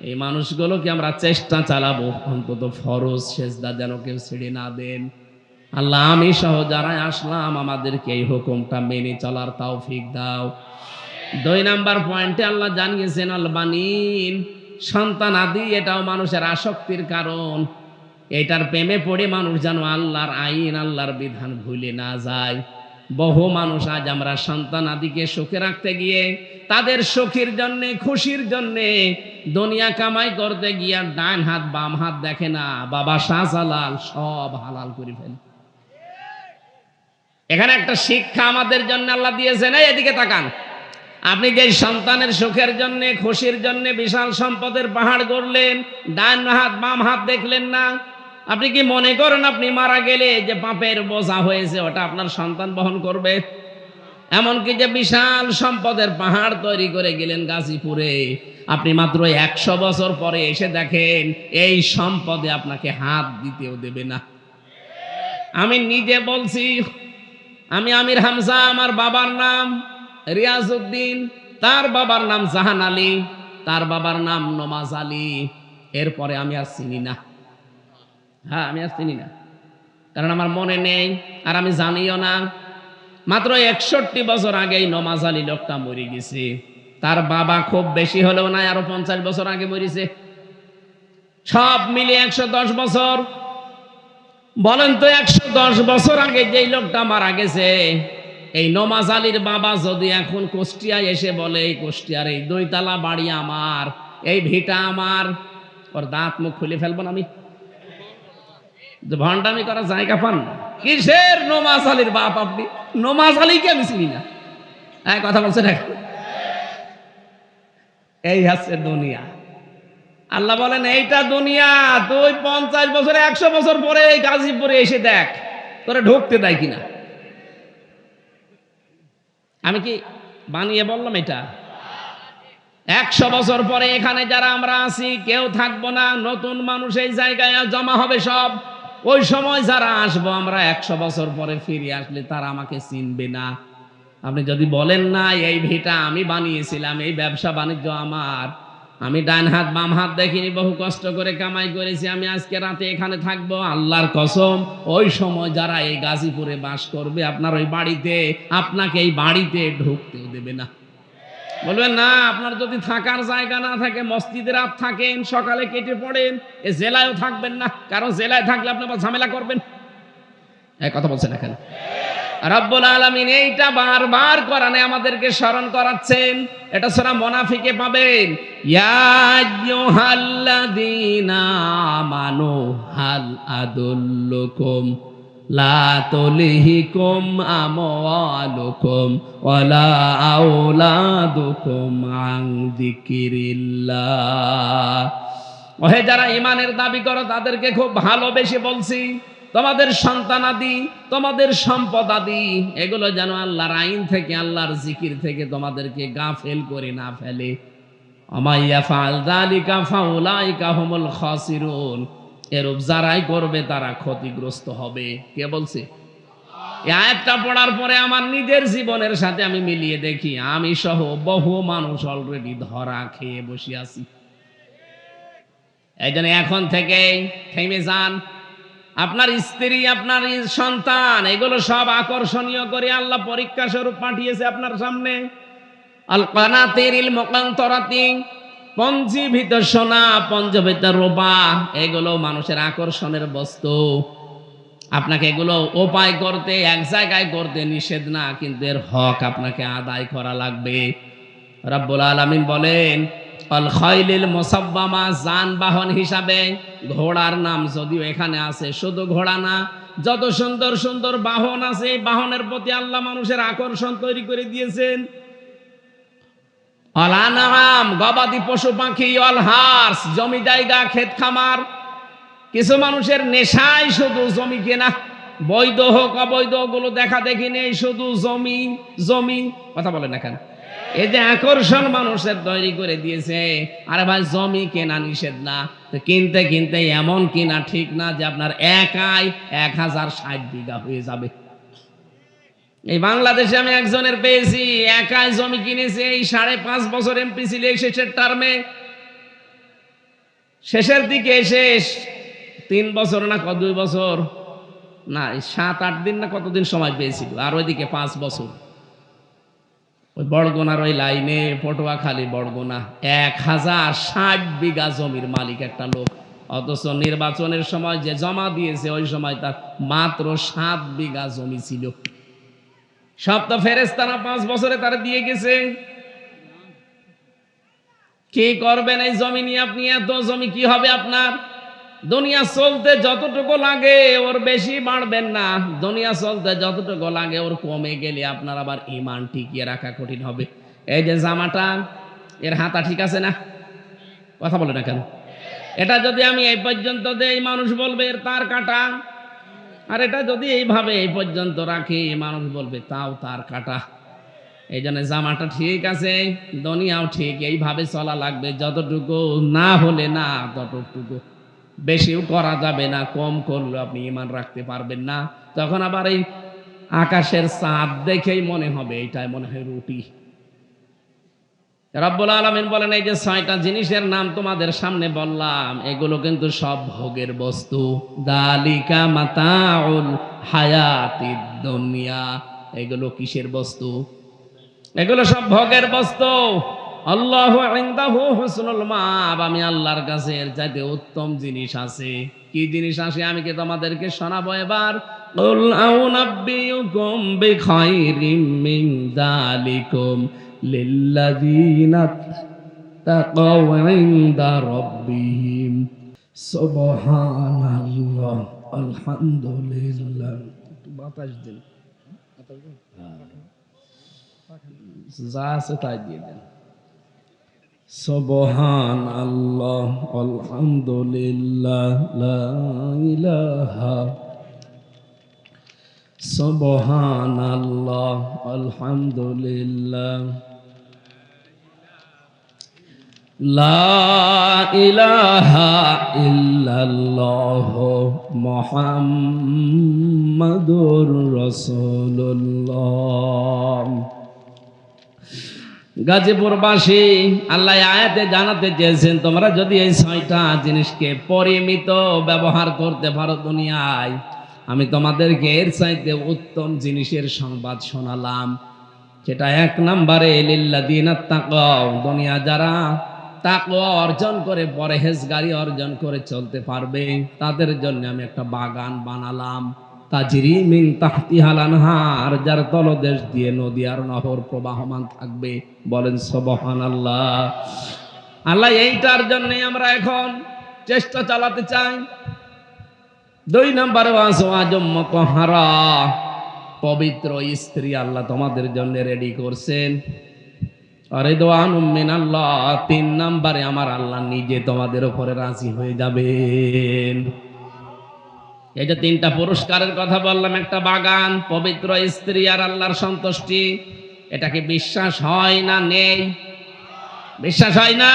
এই মানুষগুলোকে আমরা চেষ্টা চালাবো অন্তত ফরজ সেজদা যেন কেউ ছেড়ে না দেন। আল্লাহ আমি সহ যারা আসলাম আমাদেরকে এই হুকুমটা মেনে চলার তৌফিক দাও। 2 নাম্বার পয়েন্টে আল্লাহ জানিয়েছেন আল বানিন, সন্তান আদি এটাও মানুষের আসক্তির কারণ। এটার প্রেমে পড়ে মানুষ যেন আল্লাহর আইন, আল্লাহর বিধান ভুলে না যায়। বহু মানুষ আজ আমরা সন্তান আদিকে সুখে রাখতে গিয়ে তাদের সুখের জন্য খুশির জন্য দুনিয়া কামাই করতে গিয়ে ডান হাত বাম হাত দেখে না, বাবা শাহজালাল সব হালাল করে ফেলে। এখানে একটা শিক্ষা আমাদের জন্য আল্লাহ দিয়েছেন। এদিকে তাকান, আপনি যে সন্তানের সুখের জন্য খুশির জন্য বিশাল সম্পদের পাহাড় গড়লেন, ডান হাত বাম হাত দেখলেন না। আপনি কি মনে করেন আপনি মারা গেলে যে পাপের বোঝা হয়েছে ওটা আপনার সন্তান বহন করবে? এমনকি যে বিশাল সম্পদের পাহাড় তৈরি করে গেলেন গাজীপুরে, আপনি মাত্র 100 বছর পরে এসে দেখেন এই সম্পদে আপনাকে হাত দিতেও দেবে না। আমি নিজে বলছি, আমি আমির হামজা, আমার বাবার নাম রিয়াজউদ্দিন, তার বাবার নাম জাহান আলী, তার বাবার নাম নমাজ আলী। এরপরে আমি আর চিনি না। হ্যাঁ, আমি আর চিনি না, কারণ আমার মনে নেই, আর আমি জানিও না। মাত্র 61 বছর আগেই নমাজ আলী লোকটা মরে গেছে। তার বাবা খুব বেশি হলেও না, আরো 50 বছর আগে মরেছে। সব মিলে 110 বছর। বলেন তো, 110 বছর আগে যেই লোকটা মারা গেছে, এই নমাজ আলীর বাবা যদি এখন কুষ্টিয়ায় এসে বলে এই কুষ্টিয়ার এই 2 তলা বাড়ি আমার, এই ভিটা আমার, ওর দাঁত মুখ খুলে ফেলবো না আমি। ভণ্ডামি করার জায়গা পান না। কিসের নমাজ আলীর বাপ আপনি? নমাজ আলীকে আমি চিনি না। হ্যাঁ, কথা বলছেন এখন। এই হচ্ছে দুনিয়া। আল্লাহ বলেন এইটা দুনিয়া। তুই 50 বছর 100 বছর পরে এই গাজীপুরে এসে দেখ তোরে ঢুকতে দেয় কিনা। আমি কি বানিয়ে বললাম? এটা 100 বছর পরে এখানে যারা আমরা আছি কেউ থাকবো না, নতুন মানুষ এই জায়গায় জমা হবে সব। ওই সময় যারা আসবো আমরা 100 বছর পরে ফিরে আসলে তারা আমাকে চিনবে না। আপনি যদি বলেন না এই ভিটা আমি বানিয়েছিলাম, এই ব্যবসা বাণিজ্য আমার, আমি ডান হাত বাম হাত দেখিনি, বহু কষ্ট করে কামাই করেছি, আমি আজকে রাতে এখানে থাকবো, আল্লাহর কসম ওই সময় যারা এই গাজীপুরে বাস করবে আপনার ওই বাড়িতে, আপনাকে এই বাড়িতে ঢুকতেও দেবে না। বলবেন না, আপনার যদি থাকার জায়গা না থাকে, মসজিদে রাত থাকেন, সকালে কেটে পড়েন, এ জেলায়ও থাকবেন না, কারণ জেলায় থাকলে আপনি আবার ঝামেলা করবেন। এই কথা বলছেন এখানে রব্বুল আলামিন এইটা বারবার কোরআনে আমাদেরকে স্মরণ করাচ্ছেন। এটা সূরা মুনাফিকে পাবেন, ইয়া আইয়ুহাল্লাযীনা আমানু হাল আদুল্লুকুম লা তুলহিকুম আমওয়ালুকুম ওয়ালা আওলাদুকুম আন যিকিরিল্লাহ। ওহে যারা ঈমানের দাবি করো তাদেরকে খুব ভালোবেসে বলছি, তোমাদের সন্তানাদি, তোমাদের সম্পদাদি এগুলো যেন আল্লাহর আইন থেকে, আল্লাহর জিকির থেকে তোমাদেরকে গাফেল করে না ফেলে। আমাইয়া ফাল যালিকা ফাউলাইকা হুমুল খাসিরুন। এরূপ যারাই করবে তারা ক্ষতিগ্রস্ত হবে। কে বলছে? এই আয়াতটা পড়ার পরে আমার নিজের জীবনের সাথে আমি মিলিয়ে দেখি, আমি সহ বহু মানুষ অলরেডি ধরা খেয়ে বসে আছি। এই জন্য এখন থেকেই থেমে যান। আপনার স্ত্রী, আপনার সন্তান এগুলো সব আকর্ষণীয় করে আল্লাহ পরীক্ষা স্বরূপ পাঠিয়েছে আপনার সামনে। আল কানাতিরিল মুকান্তরাতি, পঞ্জীভূত সোনা, পঞ্জীভূত রূপা, এগুলো মানুষের আকর্ষণের বস্তু। আপনাকে এগুলো উপায় করতে, এক জায়গায় করতে নিষেধ না, কিন্তু এর হক আপনাকে আদায় করা লাগবে। রব্বুল আলামিন বলেন, আল খাইলিল মুসাব্বামা, যানবাহন হিসাবে ঘোড়ার নাম যদিও এখানে আছে, শুধু ঘোড়া না, যত সুন্দর সুন্দর বাহন আছে এই বাহনের প্রতি আল্লাহ মানুষের আকর্ষণ তৈরি করে দিয়েছেন। আল আনআম, গবাদি পশু পাখি, আল হার্স, জমি জায়গা ক্ষেত খামার। কিছু মানুষের নেশায় শুধু জমি কেনা, বৈধ হোক অবৈধ ওগুলো দেখা দেখি নেই, শুধু জমি জমি। কথা বলেন না কেন? এই যে আকর্ষণ মানুষের তৈরি করে দিয়েছে। আরে ভাই, জমি কেনা নিষেধ না, কিনতে কিনতে এমন কিনা ঠিক না যে আপনার একাই 1060 বিঘা হয়ে যাবে। এই বাংলাদেশে আমি একজনের পেয়েছি, একাই জমি কিনেছে, এই 5.5 বছর এমপি ছিল, এই শেষের টার্মে, শেষের দিকে এসে 3 বছর না 2 বছর না 7-8 দিন না কতদিন সময় পেয়েছিল, আর ওইদিকে 5 বছর। ওই বড়গোনার ওই লাইনে, পটুয়াখালী বড়গোনা, 1060 বিঘা জমির মালিক একটা লোক। অথচ নির্বাচনের সময় যে জমা দিয়েছে ওই সময় তার মাত্র 7 বিঘা জমি ছিল। সব তো ফেরেশতারা 5 বছরে তার দিয়ে গেছে। কি করবেন এই জমি নিয়ে আপনি? এত জমি কি হবে আপনার? দুনিয়া চলতে যতটুকু লাগে ওর বেশি বাড়বেন না, দুনিয়া চলতে যতটুকু লাগে ওর কমে গেলে আপনার আবার ঈমান টিকিয়ে রাখা কঠিন হবে। এই যে জামাটা, এর হাতা ঠিক আছে না? কথা বলে না কেন? এটা যদি আমি এই পর্যন্ত দেই, মানুষ বলবে এর তার কাটা। আর এটা যদি এইভাবে এই পর্যন্ত রাখি, মানুষ বলবে তাও তার কাটা। এই জন্য জামাটা ঠিক আছে, দুনিয়াও ঠিক এইভাবে চলা লাগবে, যতটুকু না হলে না ততটুকু। বেশিও করা যাবে না, কম করলে আপনি ঈমান রাখতে পারবেন না। তখন আবার এই আকাশের চাঁদ দেখেই মনে হবে এইটাই মনে হয় রুটি। রব্বুল আলামিন বলেন, এই যে 6টা জিনিসের নাম তোমাদের সামনে বললাম, এগুলো কিন্তু সব ভোগের বস্তু। যালিকা মাতাউল হায়াতিদ দুনিয়া। এগুলো কিসের বস্তু? এগুলো সব ভোগের বস্তু। আল্লাহু ইনদাহু হুসনুল মাআব। আমি আল্লাহর কাছে এর চাইতে উত্তম জিনিস আছে। কি জিনিস আছে আমি কি তোমাদেরকে শোনাবো এবার? কুল আউনাব্বিউকুম বিখাইরিম মিন যালিকুম লিল্লাযিনা তাকাউ ইনদা রাব্বিহিম সুবহানাল্লাহ আলহামদুলিল্লাহ। বাতাস দিন, যা আছে তাই দিয়ে দেন। সুবহানাল্লাহ আলহামদুলিল্লাহ লা ইলাহা, সুবহানাল্লাহ আলহামদুলিল্লাহ লা ইলাহা ইল্লাল্লাহ মুহাম্মাদুর রাসূলুল্লাহ। গাজীপুরবাসী, আল্লাহ আয়াতে জানাতে চেয়েছেন তোমরা যদি এই 6টা জিনিসকে পরিমিত ব্যবহার করতে পারো দুনিয়ায়, আমি তোমাদেরকে এর চাইতে উত্তম জিনিসের সংবাদ শোনালাম। সেটা 1 নম্বরে লিল্লাযিনা তাকাও। দুনিয়া যারা তাকওয়া অর্জন করে, পরহেজগারি অর্জন করে চলতে পারবে, তাদের জন্য আমি একটা বাগান বানালাম। তাজরি মিন তাহতিহাল আনহার, যার তলদেশ দিয়ে নদী আর নহর প্রবাহমান থাকবে। বলেন সুবহানাল্লাহ। আল্লাহ এইটার জন্য আমরা এখন চেষ্টা চালাতে চাই। 2 নম্বরে ওয়াজওয়াজুম মুতাহহারা, পবিত্র স্ত্রী আল্লাহ তোমাদের জন্য রেডি করছেন। রিদওয়ানুম মিনাল্লাহ, 3 নম্বরে আমার আল্লাহ নিজে তোমাদের উপরে রাজি হয়ে যাবেন। এই যে 3টা পুরস্কারের কথা বললাম, একটা বাগান, পবিত্র স্ত্রী আর আল্লাহর সন্তুষ্টি, এটা কি বিশ্বাস হয় না নেই? বিশ্বাস হয় না?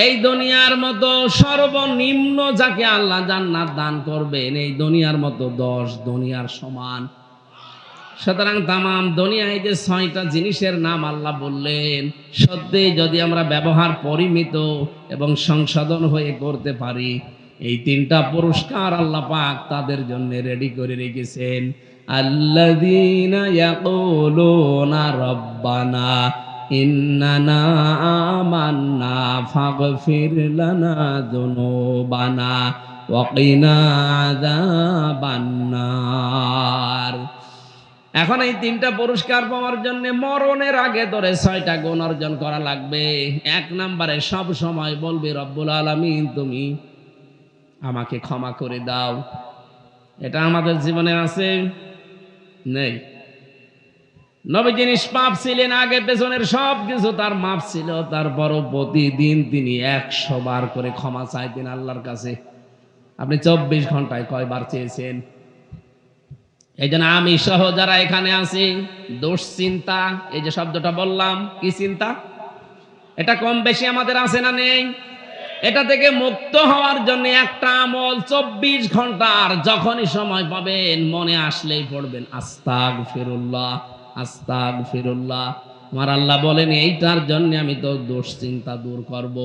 এই দুনিয়ার মতো সর্বনিম্ন যাকে আল্লাহ জান্নাত দান করবেন, এই দুনিয়ার মতো 10 দুনিয়ার সমান। সুতরাং তামাম দুনিয়ায় যে 6টা জিনিসের নাম আল্লাহ বললেন, সত্যি যদি আমরা ব্যবহার পরিমিত এবং সংশোধন হয়ে করতে পারি, এই 3টা পুরস্কার আল্লাহ পাক তাদের জন্য রেডি করে রেখেছেন। আল্লাযীনা ইয়াকুলুনা রাব্বানা ইন্নানা আমান্না ফাগফির লানা যুনুবানা ওয়া কিনা আযাবান্নার। এখন এই 3টা পুরস্কার পাওয়ার জন্য মরণের আগে ধরে 6টা গুণ অর্জন করা লাগবে। 1 নম্বরে সব সময় বলবে, রব্বুল আলামিন তুমি আমাকে ক্ষমা করে দাও। এটা আমাদের জীবনে আছে? নেই। নবীজি নিষ্পাপ ছিলেন, আগে পেছনের সব কিছু তার মাপ ছিল, তারপরও প্রতিদিন তিনি 100 বার করে ক্ষমা চাইতেন আল্লাহর কাছে। আপনি 24 ঘন্টায় কয়বার চেয়েছেন? এই জন্য আমি সহ যারা এখানে আছি, দুশ্চিন্তা, এই যে শব্দটা বললাম, কি চিন্তা? এটা কম বেশি আমাদের আছে না নেই? এটা থেকে মুক্ত হওয়ার জন্য একটা আমল 24 ঘন্টার যখনই সময় পাবেন মনে আসলেই পড়বেন আস্তাগফিরুল্লাহ, আস্তাগফিরুল্লাহ। আমার আল্লাহ বলেন এইটার জন্য আমি তো দুশ্চিন্তা দূর করব।